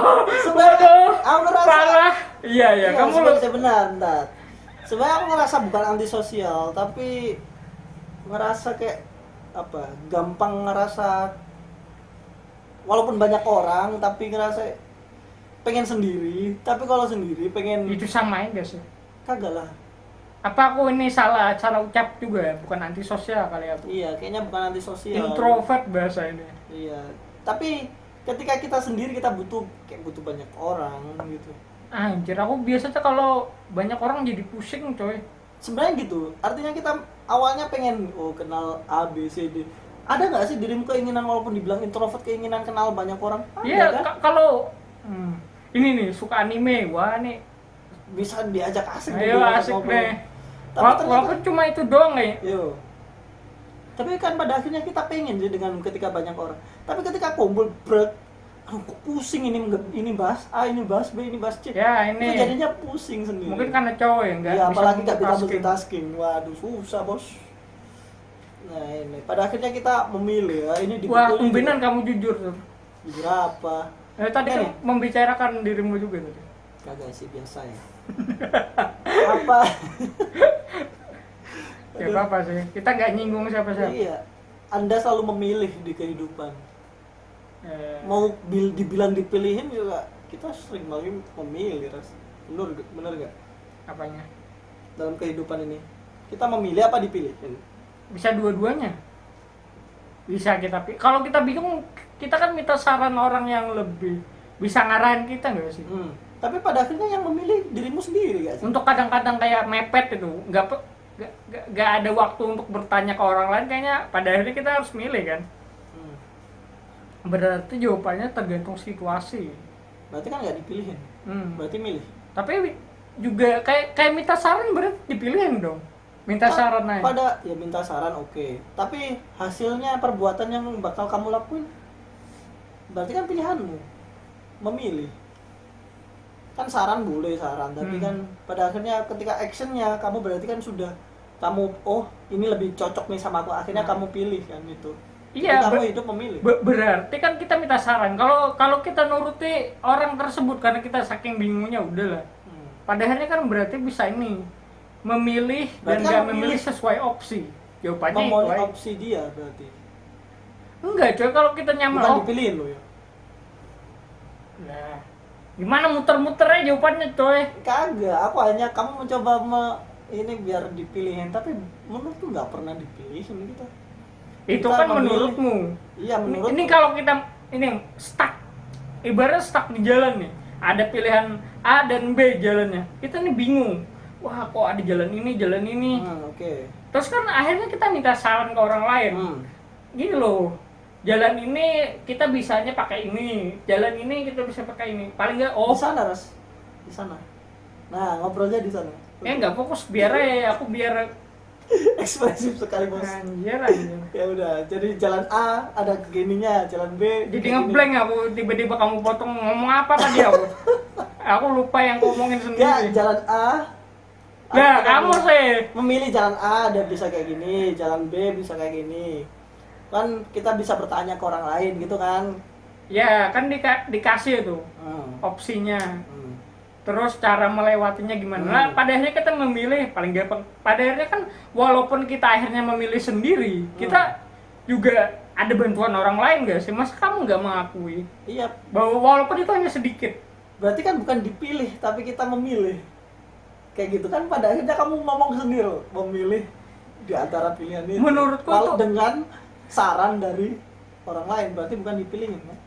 Aku ngerasa parah. Iya, kamu sebenarnya benar, Nat. Sebenarnya aku ngerasa bukan antisosial, tapi ngerasa kayak apa? Gampang ngerasa walaupun banyak orang tapi ngerasa pengen sendiri, tapi kalau sendiri pengen itu samain gak sih? kagak lah. Apa aku ini salah ucap juga, bukan antisosial kali aku. Iya, kayaknya bukan antisosial. Introvert bahasa ini. Iya. Tapi ketika kita sendiri kita butuh banyak orang gitu. Anjir, aku biasanya kalau banyak orang jadi pusing, coy. Sebenarnya gitu. Artinya kita awalnya pengen kenal A B C D. Ada nggak sih dirimu keinginan walaupun dibilang introvert keinginan kenal banyak orang? Iya, kan? kalau ini nih suka anime, wah nih Bisa diajak asik. ayo asik ngobrol. deh. Tapi ternyata, Walaupun cuma itu doang ya. yo. Tapi kan pada akhirnya kita pengen sih dengan ketika banyak orang. Tapi ketika kumpul kok pusing ini bahas A, ini bahas B, ini bahas C. Ya ini. Itu jadinya pusing sendiri. Mungkin karena cowok ya enggak. Ya apalagi nggak bisa multitasking. Waduh susah bos. Nah ini pada akhirnya kita memilih ya ini di Wah, buku ini tumbenan juga. kamu jujur tuh. Jujur apa? Tadi Nih. kan membicarakan dirimu juga tadi. Kagak sih biasa ya. Apa? Ya apa sih? Kita nggak nyinggung siapa-siapa. Iya. Anda selalu memilih di kehidupan. Mau dibilang dipilihin juga kita sering banget memilih ras. Bener gak? Apanya? Dalam kehidupan ini kita memilih apa dipilihin? Bisa dua-duanya. Bisa kita kalau kita bingung, kita kan minta saran orang yang lebih bisa ngarahin kita nggak sih? Tapi pada akhirnya yang memilih dirimu sendiri gak sih? Untuk kadang-kadang kayak mepet itu, nggak ada waktu untuk bertanya ke orang lain, kayaknya pada akhirnya kita harus milih kan. Berarti jawabannya tergantung situasi. Berarti kan nggak dipilihin. Berarti milih. Tapi juga kayak minta saran berarti dipilihin dong. Minta saran aja. Minta saran oke. Tapi hasilnya perbuatan yang bakal kamu lakuin berarti kan pilihanmu. Memilih. Kan saran boleh saran, tapi kan pada akhirnya ketika actionnya kamu berarti kan sudah kamu ini lebih cocok nih sama aku, akhirnya kamu pilih kan itu. Iya, kamu hidup memilih. Berarti kan kita minta saran. Kalau kita nuruti orang tersebut karena kita saking bingungnya udahlah. Pada akhirnya kan berarti bisa ini memilih berarti dan nggak kan memilih sesuai opsi. Jawabannya itu memilih aja. opsi dia berarti. Enggak, coy, kalau kita nyaman Bukan dipilihin lo ya. Nah, gimana muter-muter aja jawabannya coy. Kagak, aku hanya kamu mencoba ini biar dipilihin, tapi menurutku nggak pernah dipilihin gitu. Itu Kita kan memilih. menurutmu. Iya, menurutku. Ini kalau kita ini stuck, ibaratnya stuck di jalan nih. Ada pilihan A dan B jalannya. Kita nih bingung. Wah, kok ada jalan ini, jalan ini. Oke. Terus kan akhirnya kita minta saran ke orang lain. Gini loh. Jalan ini kita bisanya pakai ini. Jalan ini kita bisa pakai ini. Paling enggak Di sana, Ras. Di sana. Nah, ngobrolnya di sana. Enggak fokus biar aku biar Ekspresif sekali, Bos. anjir. Ya udah, jadi jalan A ada gininya, jalan B Jadi begini. ngeblank aku, tiba-tiba kamu potong ngomong apa tadi aku. Aku lupa yang aku omongin Ya, sendiri. jalan A. Nah, kita kamu memilih- sih. memilih jalan A ada bisa kayak gini, jalan B bisa kayak gini. Kan kita bisa bertanya ke orang lain gitu kan. Ya, kan dikasih tuh opsinya. Terus cara melewatinya gimana? Nah, pada akhirnya kita memilih paling gampang. Pada akhirnya kan walaupun kita akhirnya memilih sendiri, kita juga ada bantuan orang lain gak sih? Masa kamu nggak mengakui Iya, bahwa walaupun itu hanya sedikit? berarti kan bukan dipilih tapi kita memilih. Kayak gitu kan pada akhirnya kamu ngomong sendiri memilih di antara pilihan itu. Menurutku Kalau itu- dengan saran dari orang lain berarti bukan dipilihin kan?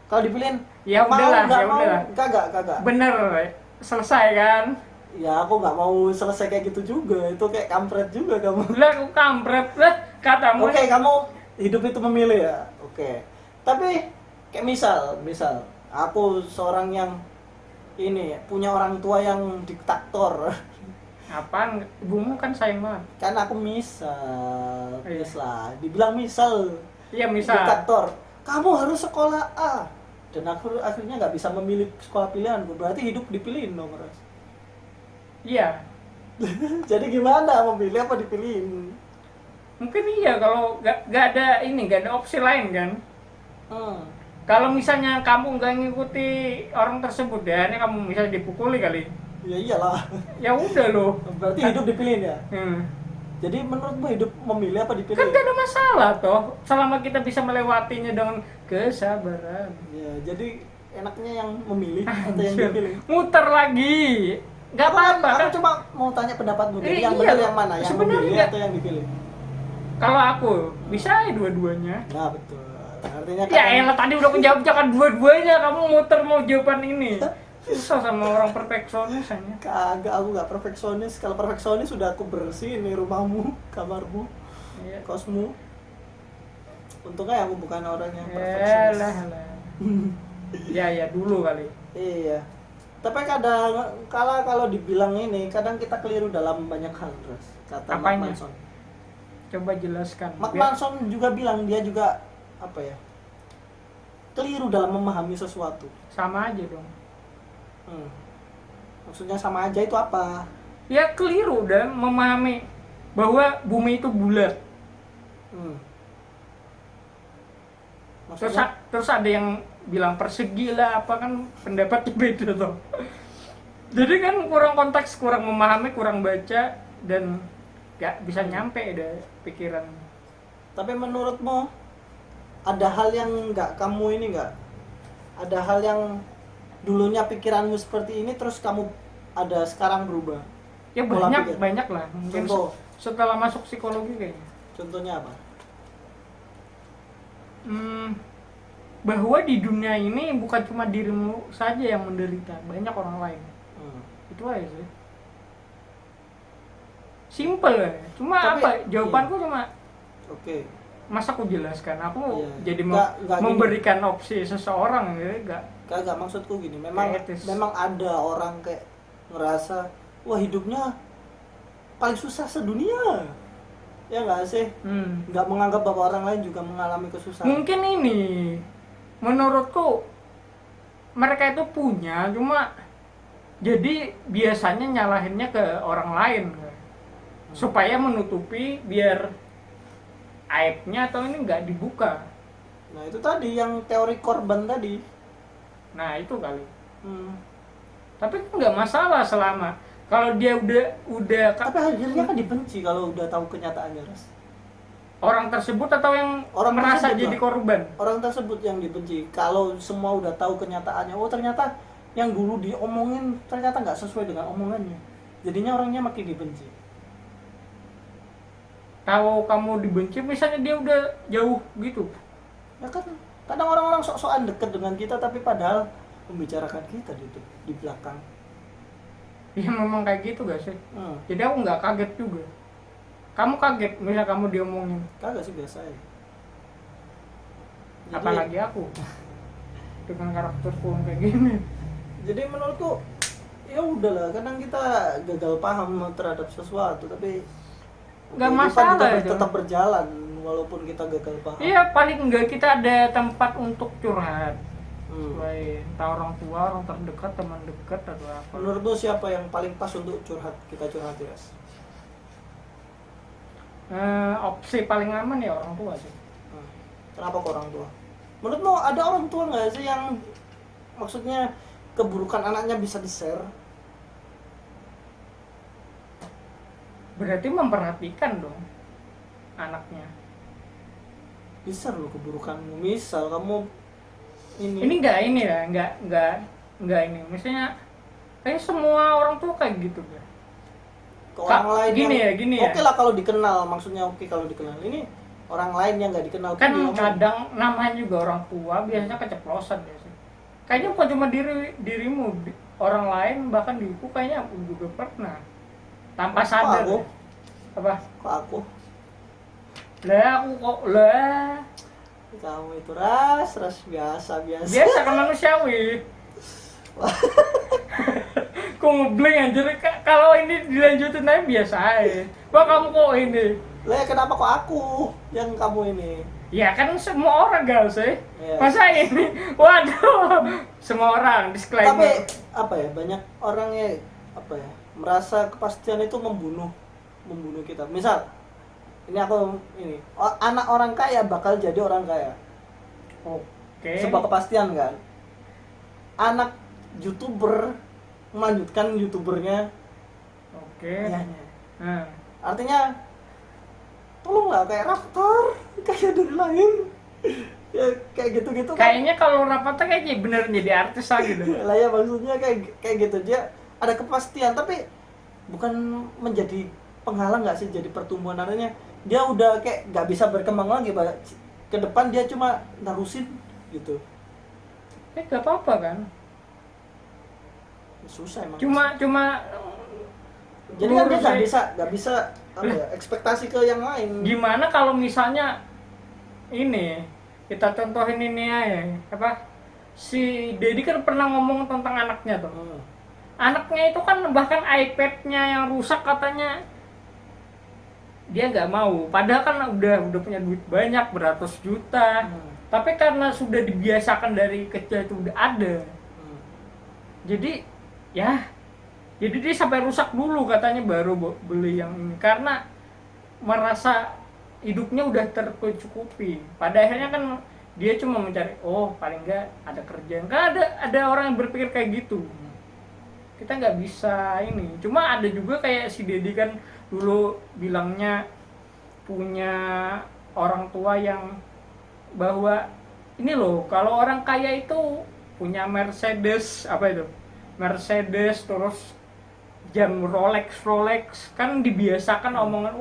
Kalau dipilihin Ya mau udahlah, nggak ya mau, udahlah. kagak. Bener, selesai kan? Ya aku nggak mau selesai kayak gitu juga. Itu kayak kampret juga kamu. Lah, aku kampret lah katamu. Oke, kamu hidup itu memilih ya. Oke. Tapi kayak misal aku seorang yang ini punya orang tua yang diktator. Apaan? Ibumu kan sayang banget. Kan aku misal, Iya. lah. Dibilang misal, Iya, misal. diktator. Kamu harus sekolah A. Dan aku akhirnya nggak bisa memilih sekolah pilihanku. Berarti hidup dipilihin dong, Ras. Iya. Jadi gimana memilih apa dipilihin? Mungkin iya kalau nggak ada ini, nggak ada opsi lain kan. Kalau misalnya kamu nggak ngikuti orang tersebut ya, ini kamu misalnya dipukuli kali. Ya iyalah. Ya udah loh. Berarti hidup dipilihin ya. Jadi menurutmu hidup memilih apa dipilih? Kan gak ada masalah toh, selama kita bisa melewatinya dengan kesabaran. Ya, jadi enaknya yang memilih atau yang Anjir. dipilih? Muter lagi. Nggak apa-apa Aku kan. cuma mau tanya pendapatmu. Jadi yang Iya, benar yang mana? Yang sebenarnya memilih nggak- atau yang dipilih? Kalau aku bisa ya dua-duanya. Nah, betul. Artinya Ya elah tadi udah menjawab jangan dua-duanya, kamu muter mau jawaban ini. Susah sama orang perfeksionis hanya. kagak, aku nggak perfeksionis. Kalau perfeksionis sudah aku bersihin nih rumahmu, kamarmu, Iya. kosmu. Untungnya aku bukan orang yang Yalah, perfeksionis. lah. Ya dulu kali. Iya. Tapi kadang kalau dibilang ini, kadang kita keliru dalam banyak hal, terus kata Mark Apanya? Manson. Coba jelaskan. Mark Biar- Manson juga bilang dia juga apa ya? Keliru dalam memahami sesuatu. Sama aja dong. Maksudnya sama aja itu apa? Ya keliru dan memahami bahwa bumi itu bulat. Maksudnya Terus ada yang bilang persegi lah, apa kan pendapatnya beda tuh. Jadi kan kurang konteks, kurang memahami, kurang baca dan gak bisa nyampe deh pikiran. tapi menurutmu ada hal yang nggak kamu ini nggak? Ada hal yang dulunya pikiranmu seperti ini terus kamu ada sekarang berubah? Ya Pola banyak pikir. lah. Mungkin Contoh. setelah masuk psikologi kayaknya. Contohnya apa? Bahwa di dunia ini bukan cuma dirimu saja yang menderita, banyak orang lain. Itu aja sih. Simple ya. Cuma Tapi, apa? Jawabanku cuma Oke. masa aku jelaskan. Aku Iya. jadi Nggak gini. memberikan opsi seseorang ya, enggak. Kagak, maksudku gini, memang Etis. memang ada orang kayak ngerasa wah hidupnya paling susah sedunia. Ya nggak sih? Nggak menganggap bahwa orang lain juga mengalami kesusahan. Mungkin ini menurutku mereka itu punya, cuma jadi biasanya nyalahinnya ke orang lain supaya menutupi biar aibnya atau ini nggak dibuka. Nah itu tadi yang teori korban tadi. Nah itu kali. Hmm. Tapi kan nggak masalah selama kalau dia udah Tapi akhirnya kan dibenci kalau udah tahu kenyataannya, Ras. orang tersebut atau yang Orang merasa tersebut jadi lah. korban? Orang tersebut yang dibenci. Kalau semua udah tahu kenyataannya, oh ternyata yang dulu diomongin ternyata nggak sesuai dengan omongannya, jadinya orangnya makin dibenci. Kalau kamu dibenci misalnya dia udah jauh gitu. Ya kan kadang orang-orang sok-sokan deket dengan kita tapi padahal membicarakan kita di belakang. Ya memang kayak gitu gak sih? Hmm. Jadi aku nggak kaget juga. Kamu kaget misal kamu diomongin. Kagak sih, biasa ya. Jadi, Apalagi aku dengan karakterku yang kayak gini. jadi menurutku ya udahlah, kadang kita gagal paham terhadap sesuatu tapi Nggak kehidupan masalah juga itu. tetap berjalan walaupun kita gagal paham. Iya, paling enggak kita ada tempat untuk curhat. Hmm. Baik, entah orang tua, orang terdekat, teman dekat atau apa. Menurutmu siapa yang paling pas untuk curhat, kita curhati, Ras? Opsi paling aman ya orang tua sih. Kenapa ke orang tua? Menurutmu ada orang tua nggak sih yang maksudnya keburukan anaknya bisa di-share? Berarti memperhatikan dong anaknya. Di-share loh keburukanmu. Misal kamu Ini enggak ini. Misalnya kayak semua orang tua kayak gitu ya. ke orang lain gini yang, ya, gini ya. oke lah kalau dikenal, maksudnya oke kalau dikenal. Ini orang lain yang nggak dikenal Kan diomong. kadang namanya juga orang tua biasanya keceplosan ya sih. Kayaknya bukan cuma dirimu, orang lain bahkan diriku kayaknya aku juga pernah tanpa sadar. aku? Apa? Kok aku? Lah aku kok lah Kamu itu ras biasa. biasa kan manusiawi. Kok ngeblank anjir, kalau ini dilanjutin aja biasa aja. Wah kamu kok ini. Lah kenapa kok aku yang kamu ini? Ya kan semua orang gak sih. Iya. Masa ini? Waduh, semua orang Tapi disclaimer. apa ya, banyak orang yang apa ya, merasa kepastian itu membunuh kita. Misal ini anak orang kaya bakal jadi orang kaya. Oke. Sebuah kepastian kan. Anak YouTuber melanjutkan YouTubernya. Oke. Ya. Nah, Artinya tolonglah kayak Raptor kayak dari lahir. Ya kayak gitu-gitu kan. kayaknya kalau rapatnya kayaknya bener jadi artis lagi gitu. Lah ya maksudnya kayak gitu aja, ada kepastian tapi bukan menjadi penghalang nggak sih jadi pertumbuhan, artinya dia udah kayak nggak bisa berkembang lagi Pak. Ke depan dia cuma narusin gitu. Gak apa-apa kan. Susah emang. Cuma Jadi kan dia lurus nggak bisa apa ya, ekspektasi ke yang lain. gimana kalau misalnya ini kita contohin ini aja apa si Dedi kan pernah ngomong tentang anaknya tuh. Anaknya itu kan bahkan iPad-nya yang rusak katanya dia nggak mau, padahal kan udah punya duit banyak beratus juta. Tapi karena sudah dibiasakan dari kecil itu udah ada, jadi dia sampai rusak dulu katanya baru beli yang ini karena merasa hidupnya udah tercukupi. Pada akhirnya kan dia cuma mencari paling nggak ada kerjaan. Kan ada orang yang berpikir kayak gitu. Kita nggak bisa ini. Cuma ada juga kayak si Dedi kan dulu bilangnya punya orang tua yang bahwa ini loh kalau orang kaya itu punya Mercedes terus jam Rolex kan dibiasakan omongan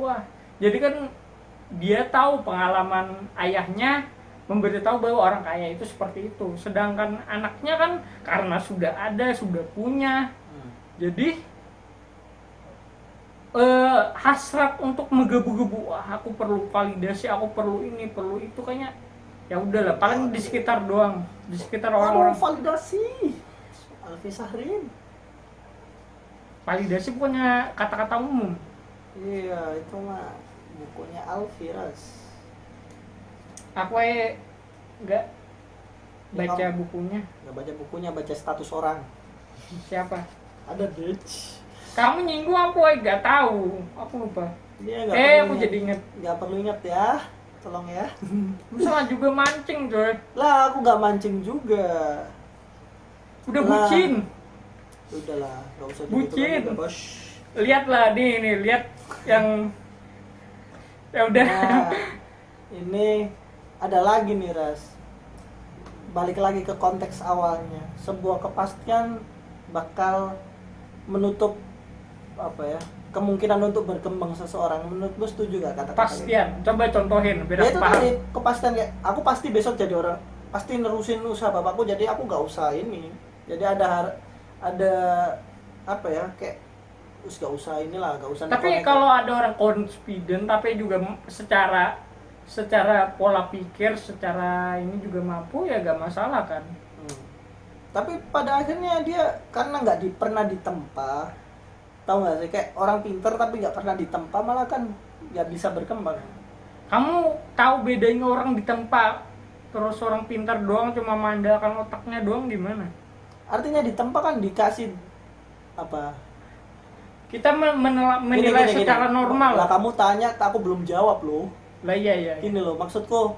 jadi kan dia tahu pengalaman ayahnya memberitahu bahwa orang kaya itu seperti itu, sedangkan anaknya kan karena sudah punya jadi hasrat untuk menggebu-gebu, aku perlu validasi, aku perlu ini perlu itu, kayaknya ya udahlah paling di sekitar doang, di sekitar orang-orang. Validasi Alfi Sahrin. Validasi punya kata-kata umum. Iya, itu mah bukunya Alfi, Ras. Aku nggak baca bukunya. Nggak baca bukunya, baca status orang. Siapa? Ada Dutch. Kamu nyinggung aku nggak tahu, aku lupa. Dia Aku jadi inget. Nggak perlu ingat ya, tolong ya. Salah juga mancing coy. Lah, aku nggak mancing juga. Udah Lah. bucin. Udahlah, nggak usah Bucin. juga, Bos. Lihatlah lihat yang ya udah. Nah, ini ada lagi nih Ras, balik lagi ke konteks awalnya, sebuah kepastian bakal menutup apa ya, kemungkinan untuk berkembang seseorang. Menurutmu setuju gak kata-kata Kepastian, coba contohin biar ya aku itu paham. tadi kepastian, kayak aku pasti besok jadi orang, pasti nerusin usaha bapakku, jadi aku gak usah ini, jadi ada apa ya, kayak gak usah inilah, gak usah Tapi neko-neko. kalau ada orang confident tapi juga secara pola pikir, secara ini juga mampu, ya gak masalah kan. Hmm. Tapi pada akhirnya dia karena nggak pernah ditempa, tahu nggak sih, kayak orang pinter tapi nggak pernah ditempa malah kan nggak bisa berkembang. Kamu tahu bedanya orang ditempa terus orang pintar doang cuma mengandalkan otaknya doang gimana? Artinya ditempa kan dikasih apa? Kita menilai secara normal. Lah kamu tanya, aku belum jawab loh. Lah iya. Gini loh, maksudku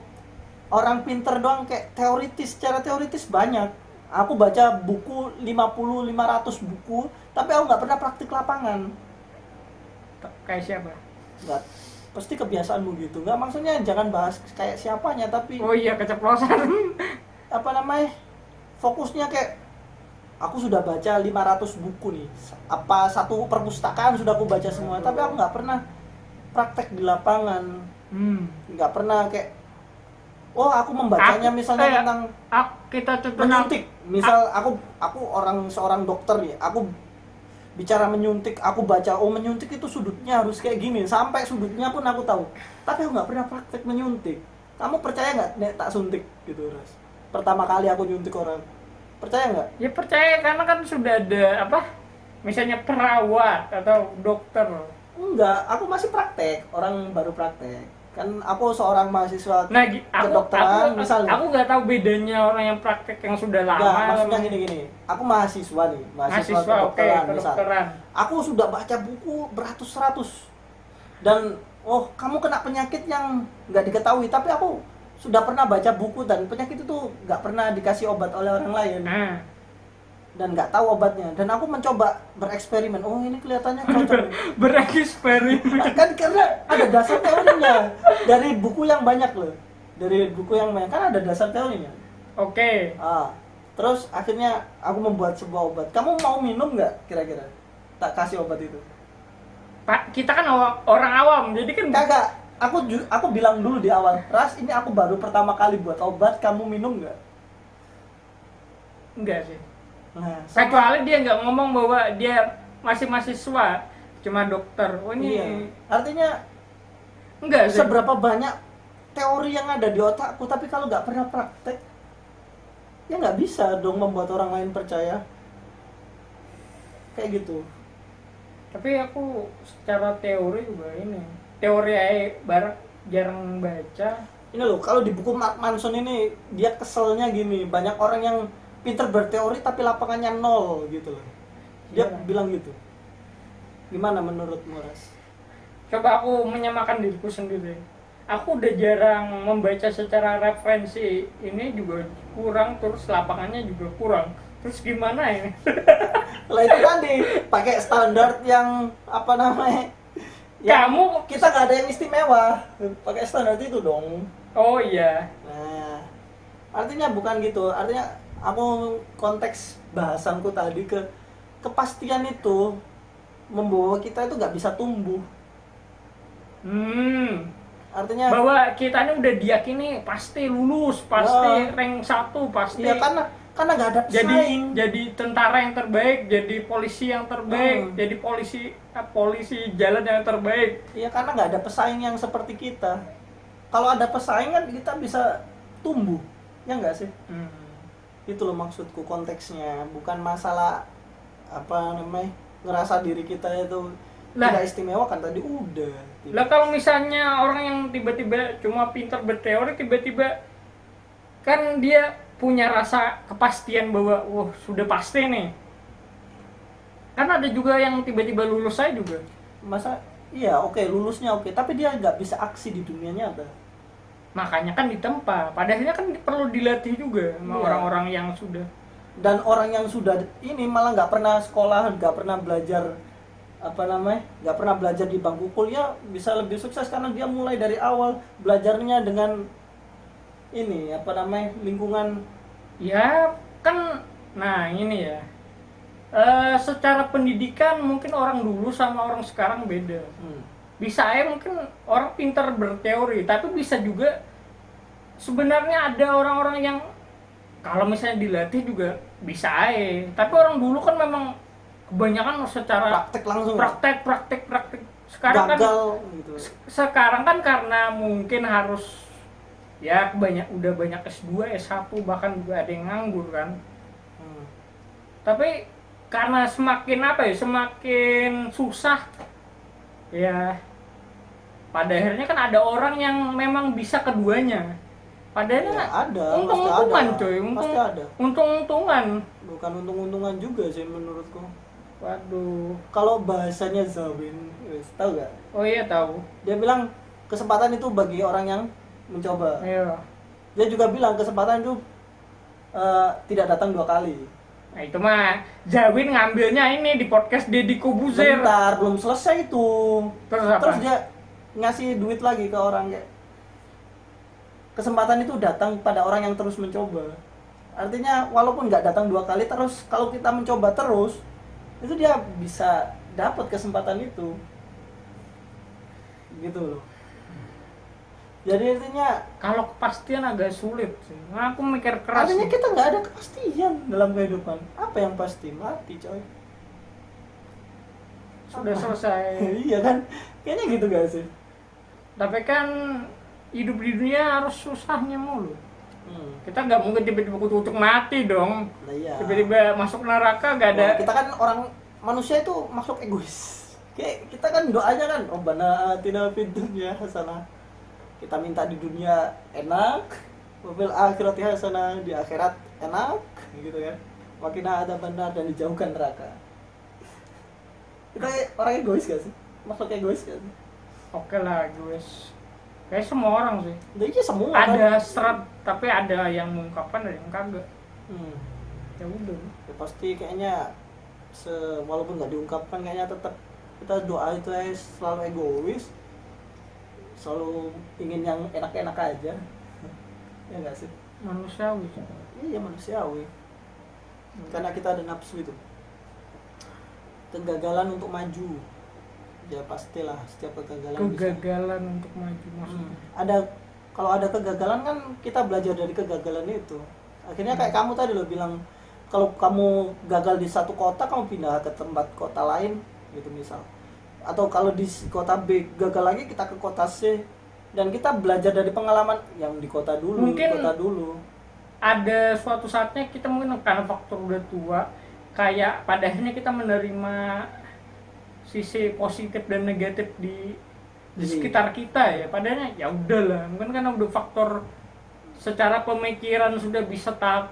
orang pinter doang kayak teoritis, secara teoritis banyak. Aku baca buku 50-500 buku, tapi aku nggak pernah praktik lapangan. Kayak siapa? Nggak, pasti kebiasaanmu gitu. Nggak, maksudnya jangan bahas kayak siapanya, tapi Oh iya, keceplosan. apa namanya, fokusnya kayak aku sudah baca 500 buku nih, apa satu perpustakaan sudah aku baca semua, tapi aku nggak pernah praktek di lapangan. Nggak pernah kayak, oh aku membacanya misalnya tentang kita contohnya menyuntik, misal aku seorang dokter ya, aku bicara menyuntik, aku baca oh menyuntik itu sudutnya harus kayak gini, sampai sudutnya pun aku tahu, tapi aku nggak pernah praktek menyuntik. Kamu percaya nggak nek tak suntik gitu Ras, pertama kali aku nyuntik orang, percaya nggak? Ya percaya, karena kan sudah ada apa? Misalnya perawat atau dokter. Enggak, aku masih praktek, orang baru praktek. Kan aku seorang mahasiswa Nah, kedokteran misalnya. aku nggak tahu bedanya orang yang praktek yang sudah lama. Enggak, maksudnya gini. Aku mahasiswa nih, mahasiswa Oke, kedokteran, kedokteran. Aku sudah baca buku beratus-ratus. Dan oh, kamu kena penyakit yang nggak diketahui, tapi aku sudah pernah baca buku dan penyakit itu nggak pernah dikasih obat oleh orang lain. Dan nggak tahu obatnya, dan aku mencoba bereksperimen, oh ini kelihatannya cocok. Bereksperimen. Kan karena ada dasar teorinya dari buku yang banyak loh, kan ada dasar teorinya. Oke. Terus akhirnya aku membuat sebuah obat. Kamu mau minum nggak kira-kira tak kasih obat itu? Pak, kita kan orang awam, jadi kan Kagak, aku bilang dulu di awal, Ras, ini aku baru pertama kali buat obat, kamu minum nggak? enggak sih. Nah, Kecuali dia nggak ngomong bahwa dia masih mahasiswa, cuma dokter. Oh ini iya. Artinya enggak sih. seberapa banyak teori yang ada di otakku, tapi kalau nggak pernah praktek, ya nggak bisa dong membuat orang lain percaya. Kayak gitu. Tapi aku secara teori juga ini. Teori jarang baca. Ini loh, kalau di buku Mark Manson ini, dia keselnya gini, banyak orang yang pinter berteori tapi lapangannya nol gitu loh. Dia bilang gitu. Gimana menurutmu, Ras? Coba aku menyamakan diriku sendiri. Aku udah jarang membaca secara referensi, ini juga kurang, terus lapangannya juga kurang. Terus gimana ini? Lah itu tadi, pakai standar yang apa namanya? Kita nggak ada yang istimewa, pakai standar itu dong. Oh iya. Nah, artinya bukan gitu. Artinya aku konteks bahasanku tadi ke kepastian itu membawa kita itu nggak bisa tumbuh. Artinya bahwa kita ini udah diyakini pasti lulus, pasti rank 1, pasti. Iya, karena nggak ada pesaing. Jadi tentara yang terbaik, jadi polisi yang terbaik, jadi polisi jalan yang terbaik. Iya, karena nggak ada pesaing yang seperti kita. Kalau ada pesaing kan kita bisa tumbuh, ya nggak sih? Itu loh maksudku konteksnya, bukan masalah apa namanya ngerasa diri kita itu tidak istimewa kan tadi udah. Lah kalau misalnya orang yang tiba-tiba cuma pintar berteori, tiba-tiba kan dia punya rasa kepastian bahwa wah sudah pasti nih. Kan ada juga yang tiba-tiba lulus saya juga. Masa iya oke, lulusnya oke, tapi dia nggak bisa aksi di dunia nyata. Makanya kan ditempa. Padahal kan perlu dilatih juga sama orang-orang yang sudah. Dan orang yang sudah ini malah nggak pernah sekolah, nggak pernah belajar nggak pernah belajar di bangku kuliah bisa lebih sukses karena dia mulai dari awal belajarnya dengan lingkungan. Ya kan, nah ini ya. Secara pendidikan mungkin orang dulu sama orang sekarang beda. Bisa aja mungkin orang pintar berteori, tapi bisa juga sebenarnya ada orang-orang yang kalau misalnya dilatih juga bisa aja. Tapi orang dulu kan memang kebanyakan secara Praktek langsung praktek. Sekarang gagal kan gitu. sekarang kan karena mungkin harus ya udah banyak S2, S1 bahkan juga ada yang nganggur kan. Tapi karena semakin susah ya, pada akhirnya kan ada orang yang memang bisa keduanya. Padahal Ya, ada, untung-untungan pasti ada. coy, Pasti ada. untung-untungan. Bukan untung-untungan juga sih menurutku. Waduh. Kalau bahasanya Zawin, tahu gak? Oh iya tahu. Dia bilang kesempatan itu bagi orang yang mencoba. Iya. Dia juga bilang kesempatan itu tidak datang 2 kali. Nah itu mah Zawin ngambilnya ini di podcast Deddy Kobuzer. Bentar, belum selesai itu. Terus apa? Terus dia ngasih duit lagi ke orang kayak. Kesempatan itu datang pada orang yang terus mencoba. Artinya walaupun nggak datang 2 kali, terus kalau kita mencoba terus, itu dia bisa dapat kesempatan itu. Gitu loh. Jadi artinya Kalau kepastian agak sulit sih. Nah, aku mikir keras. artinya nih. kita nggak ada kepastian dalam kehidupan. Apa yang pasti? Mati, coy. Sudah Apa? selesai. Iya kan? Kayaknya gitu gak sih? Tapi kan hidup di dunia harus susahnya mulu. Kita nggak mungkin tiba-tiba kutuk mati dong. Nah, iya. Tiba-tiba masuk neraka gak ada. Nah, kita kan orang manusia itu makhluk egois. Kayak kita kan doanya kan, Rabbana atina fid dunya hasanah. Kita minta di dunia enak, wabil akhirati hasanah, di akhirat enak, gitu kan. Makin ada benar dan dijauhkan neraka. Kita orang egois gak sih? Makhluk egois gak sih? Oke lah guys. Kayak semua orang sih. Nah, iya semua Ada kan. serat, tapi ada yang mengungkapkan, ada yang kagak. Hmm. Ya udah. Ya, pasti kayaknya walaupun nggak diungkapkan kayaknya tetap kita doa itu selalu egois, selalu ingin yang enak-enak aja. Ya nggak sih? Manusiawi. Iya manusiawi. Karena kita ada nafsu itu. Kegagalan untuk maju. Ya pastilah setiap kegagalan Kegagalan untuk maju maksudnya. Ada kalau ada kegagalan kan kita belajar dari kegagalan itu. Akhirnya kayak kamu tadi lo bilang kalau kamu gagal di satu kota kamu pindah ke tempat kota lain gitu misal. Atau kalau di kota B gagal lagi kita ke kota C dan kita belajar dari pengalaman yang di kota dulu, Mungkin kota dulu. ada suatu saatnya kita mungkin karena faktor udah tua, kayak pada akhirnya kita menerima sisi positif dan negatif di sekitar kita ya. Padahal ya udahlah, mungkin karena udah faktor secara pemikiran sudah bisa tahap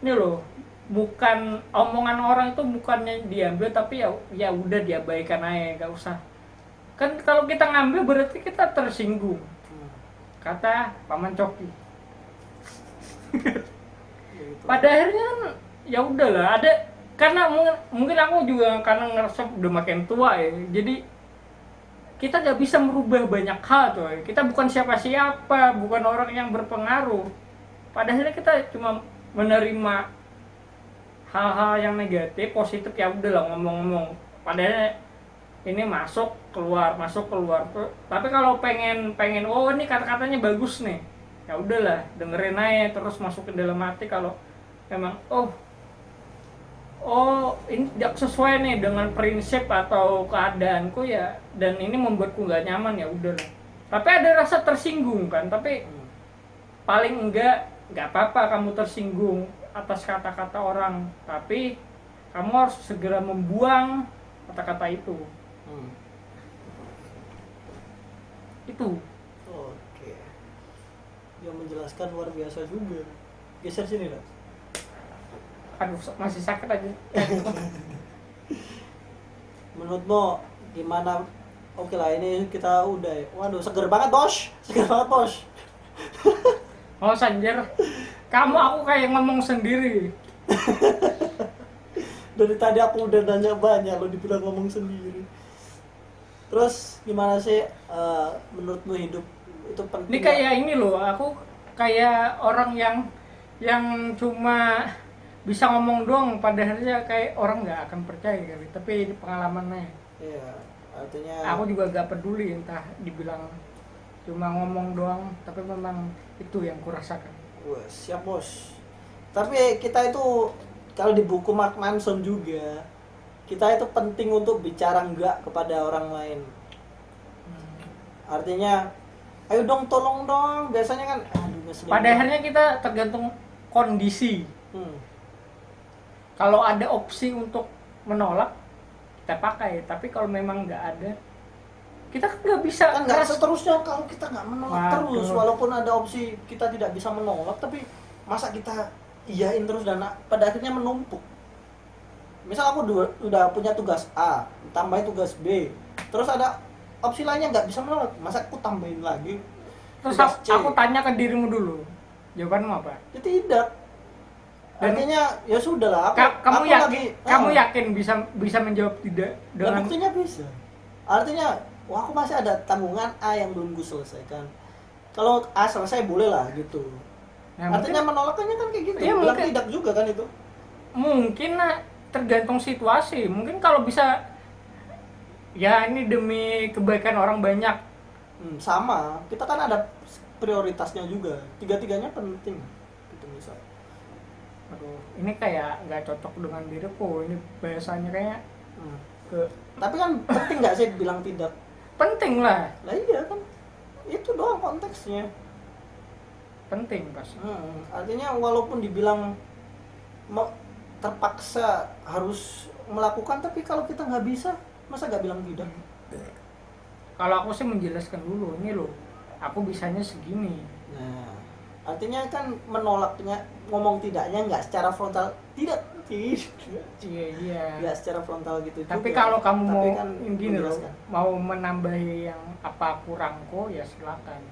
ini loh. Bukan omongan orang itu bukannya diambil, tapi ya udah diabaikan aja, nggak usah. Kan kalau kita ngambil berarti kita tersinggung. Kata Paman Coki. Gitu. Pada akhirnya kan ya udahlah, ada karena mungkin aku juga karena ngerasa udah makin tua ya, jadi kita nggak bisa merubah banyak hal coy. Kita bukan siapa-siapa, bukan orang yang berpengaruh. Pada akhirnya kita cuma menerima hal-hal yang negatif, positif ya udahlah ngomong-ngomong. Padahal ini masuk keluar. Tapi kalau pengen oh ini kata-katanya bagus nih, ya udahlah dengerin aja terus masuk ke dalam hati. Kalau memang oh ini tidak sesuai nih dengan prinsip atau keadaanku ya, dan ini membuatku nggak nyaman, ya udahlah. Tapi ada rasa tersinggung kan, tapi paling enggak nggak apa-apa kamu tersinggung atas kata-kata orang, tapi kamu harus segera membuang kata-kata itu. Itu. Oke. Yang menjelaskan luar biasa juga. Geser sini lah. Aduh, masih sakit aja. Menurutmu gimana? Oke lah, ini kita udah. Waduh, seger banget bos. Oh Sanjer, kamu aku kayak ngomong sendiri. Dari tadi aku udah nanya banyak, lo dibilang ngomong sendiri. Terus gimana sih menurutmu hidup itu penting? Ini kayak ini loh, aku kayak orang yang cuma bisa ngomong doang, padahalnya kayak orang nggak akan percaya kali. Tapi ini pengalamannya. Iya, artinya Aku juga gak peduli entah dibilang cuma ngomong doang, tapi memang itu yang kurasakan. wah, siap bos. Tapi kita itu kalau di buku Mark Manson juga, kita itu penting untuk bicara enggak kepada orang lain. Artinya, ayo dong tolong dong. Biasanya kan, aduh ngeselin. Padahalnya kita tergantung kondisi. Hmm. Kalau ada opsi untuk menolak, kita pakai. Tapi kalau memang nggak ada, kita kan nggak bisa. Kan nggak seterusnya kalau kita nggak menolak Waduh. terus, walaupun ada opsi kita tidak bisa menolak, tapi masa kita iyain terus dan pada akhirnya menumpuk. Misal aku udah punya tugas A, tambahin tugas B, terus ada opsi lainnya nggak bisa menolak, masa aku tambahin lagi Terus tugas C? aku tanya ke dirimu dulu, jawabanmu apa? Ya tidak. Dan- Artinya ya sudahlah, Kamu aku yakin? lagi, Kamu yakin bisa menjawab tidak dan dengan? buktinya bisa. Artinya, wah aku masih ada tanggungan A yang belum gue selesaikan. Kalau A selesai boleh lah gitu. Nah, Artinya menolaknya kan kayak gitu. Iya, Bilang mungkin. tidak juga kan itu. Mungkin tergantung situasi. Mungkin kalau bisa, ya ini demi kebaikan orang banyak. Sama, kita kan ada prioritasnya juga. Tiga-tiganya penting. Gitu misal. Aduh, ini kayak nggak cocok dengan diriku. Ini bahasanya kayak Hmm. ke Tapi kan penting nggak sih bilang tidak? penting lah, Lah iya kan. Itu doang konteksnya. penting pas. Artinya walaupun dibilang terpaksa harus melakukan, tapi kalau kita nggak bisa, masa nggak bilang tidak? Kalau aku sih menjelaskan dulu, ini loh, aku bisanya segini. Nah, artinya kan menolaknya, ngomong tidaknya nggak secara frontal, tidak, Iya. nggak secara frontal gitu. Tapi juga. kalau kamu Tapi mau kan gini loh, menjelaskan. mau menambahi yang apa kurangku ya silakan.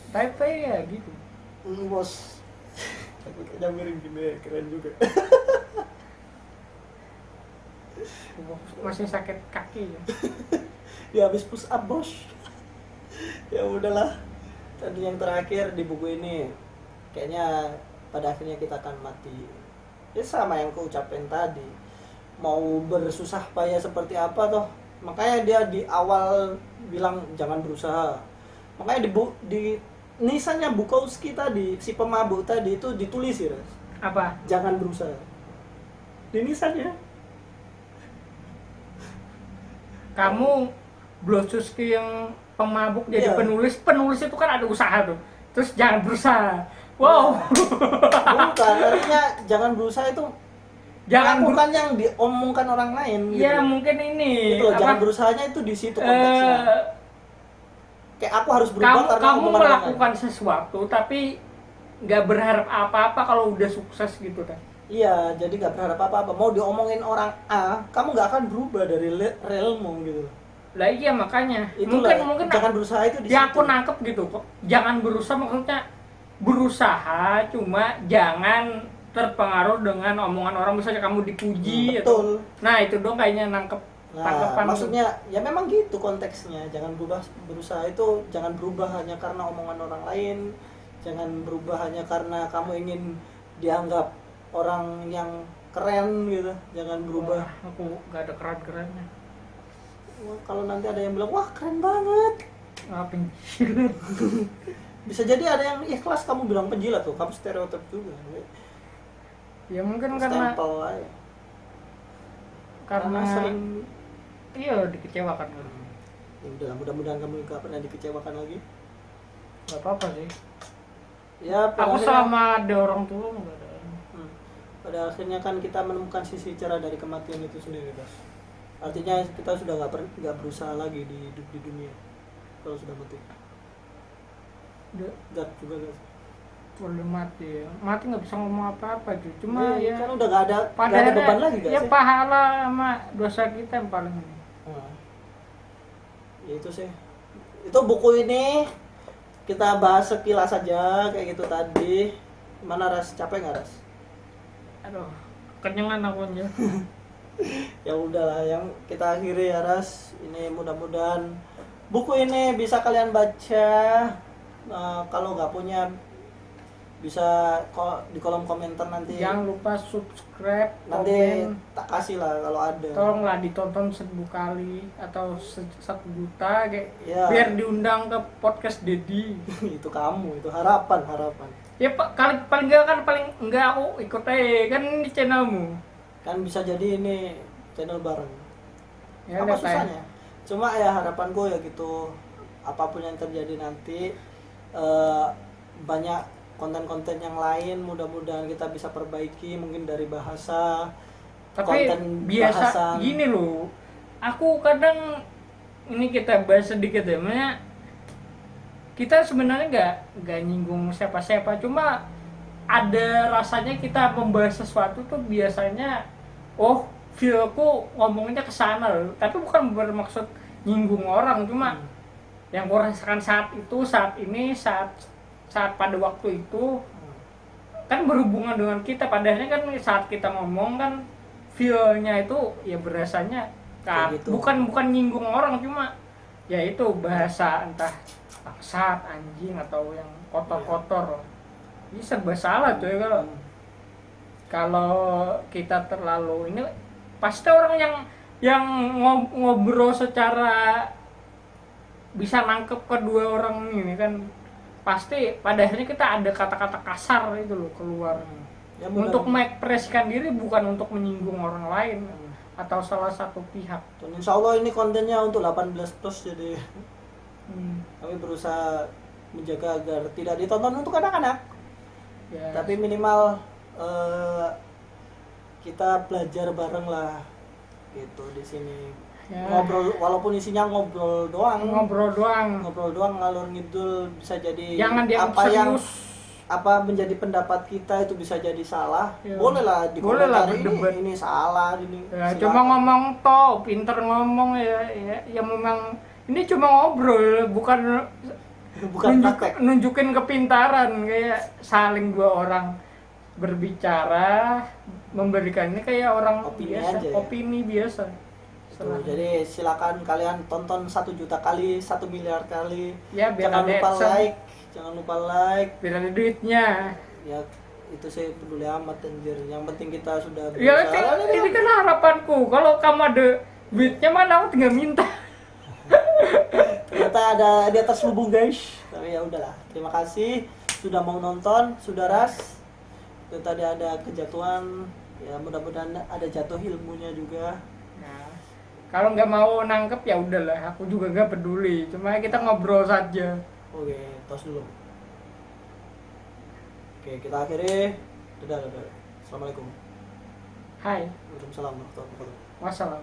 Tapi ya gitu. Bos, aku kayaknya miring gini, keren juga. Masih sakit kaki ya. Dia habis push up bos. Ya udahlah. Dan yang terakhir di buku ini, kayaknya pada akhirnya kita akan mati. Ya sama yang aku ucapin tadi. Mau bersusah payah seperti apa toh? Makanya dia di awal bilang jangan berusaha. Makanya di nisannya Bukowski tadi, si pemabuk tadi itu ditulis ya, Apa? jangan berusaha. Di nisannya. Kamu Blotsuski yang pemabuk jadi Iya. penulis itu kan ada usaha tuh. Terus jangan berusaha. Wow. Bukan, artinya jangan berusaha itu Jangan bukan yang diomongkan orang lain. Ya gitu. mungkin ini Gitu loh, jangan apa? berusahanya itu di situ konteksnya. Kayak aku harus berubah Kamu karena kamu omongan orang melakukan lain. sesuatu tapi nggak berharap apa-apa kalau udah sukses gitu kan. Iya, jadi nggak berharap apa-apa. Mau diomongin orang A, kamu nggak akan berubah dari realmu gitu. Lah iya makanya. Itulah, Mungkin jangan berusaha itu di ya situ. aku nangkep gitu kok. Jangan berusaha maksudnya berusaha cuma jangan terpengaruh dengan omongan orang, misalnya kamu dipuji Betul. Nah, itu dong kayaknya nangkep Nah, tanggapan. maksudnya ya memang gitu konteksnya. Jangan berusaha itu jangan berubah hanya karena omongan orang lain. Jangan berubah hanya karena kamu ingin dianggap orang yang keren gitu. Jangan berubah. Wah, aku gak ada keren-kerennya. Wah, kalau nanti ada yang bilang, wah keren banget. Penjilat. Bisa jadi ada yang ikhlas kamu bilang penjilat tuh, kamu stereotip juga. Ya mungkin karena Stempel aja. Karena sering. iya dikecewakan. Ya udah, mudah-mudahan kamu gak pernah dikecewakan lagi. Gak apa-apa sih. Ya, pada Aku akhirnya- selama ada orang tua nggak ada. Pada akhirnya kan kita menemukan sisi cerah dari kematian itu sendiri, Bos. Artinya kita sudah nggak berusaha lagi di hidup di dunia kalau sudah mati. Udah Gak juga guys. boleh mati ya. Mati nggak bisa ngomong apa-apa cuy. Cuma ya kan udah nggak ada pada beban lagi ya guys. pahala sama dosa kita yang paling ini. Ya itu sih. Itu buku ini kita bahas sekilas saja kayak gitu tadi. Gimana Ras? Capek nggak Ras? Aduh, kenyangan aku aja. Ya udahlah, yang kita akhiri ya Ras. Ini mudah-mudahan buku ini bisa kalian baca. Kalau nggak punya bisa di kolom komentar nanti. Jangan lupa subscribe, Nanti komen. tak kasih lah kalau ada. Tolonglah ditonton 1.000 kali atau 1 juta kayak Ya. biar diundang ke podcast Dedi. Itu kamu, itu harapan. Ya Pak, paling enggak aku ikut aja kan di channelmu. Kan bisa jadi ini channel bareng. Ya Apa udah, Pak. susahnya? Cuma ya harapanku ya gitu, apapun yang terjadi nanti banyak konten-konten yang lain, mudah-mudahan kita bisa perbaiki, mungkin dari bahasa, Tapi konten biasa bahasan. gini loh. Aku kadang ini kita bahas sedikit ya, maksudnya kita sebenarnya nggak nyinggung siapa-siapa, cuma ada rasanya kita membahas sesuatu tuh biasanya feelku ngomongnya ke sana loh, tapi bukan bermaksud nyinggung orang, cuma yang gue rasakan saat itu, saat ini, saat pada waktu itu kan berhubungan dengan kita. Padahalnya kan saat kita ngomong kan feel-nya itu ya berasanya Kayak gitu. bukan nyinggung orang, cuma ya itu bahasa entah bangsat, anjing atau yang kotor-kotor. Ini serba salah tuh ya kalau kita terlalu ini, pasti orang yang ngobrol secara bisa nangkep kedua orang ini kan pasti pada akhirnya kita ada kata-kata kasar itu loh keluar. Ya, Untuk mudah-mudahan. mengekspresikan diri, bukan untuk menyinggung orang lain atau salah satu pihak. Dan insya Allah ini kontennya untuk 18 plus, jadi kami berusaha menjaga agar tidak ditonton untuk anak-anak. Ya, Tapi minimal kita belajar bareng lah gitu di sini. ya, Ngobrol, walaupun isinya ngobrol doang, ngobrol doang, ngalur ngidul, bisa jadi jangan dianggap apa yang serius. apa menjadi pendapat kita itu bisa jadi salah. Ya. Boleh lah di Boleh lah komentar berdebat. ini salah ini. Ya, silakan. cuma ngomong toh, pinter ngomong ya memang ini cuma ngobrol, bukan praktek. nunjukin kepintaran, kayak saling dua orang berbicara, memberikan ini kayak orang Opini biasa, aja ya. opini biasa. Tuh, jadi silakan kalian tonton 1 juta kali, 1 miliar kali. Ya biar Jangan ada lupa adsense, like, jangan lupa like. biar ada duitnya. Ya itu saya peduli amat anjir. Yang penting kita sudah Ya berusaha. ini kan harapanku. Kalau kamu ada duitnya mana aku tinggal minta. Ternyata ada di atas lubung guys. Tapi ya udahlah. Terima kasih sudah mau nonton, sudah ras. Itu tadi ada kejatuhan. Ya mudah-mudahan ada jatuh ilmunya juga. Nah, kalau nggak mau nangkep ya udahlah, aku juga nggak peduli. Cuma kita ngobrol saja. Oke, tos dulu. Oke, kita akhiri. Dadah. Assalamualaikum. Hai, Waalaikumsalam warahmatullahi wabarakatuh. wassalam.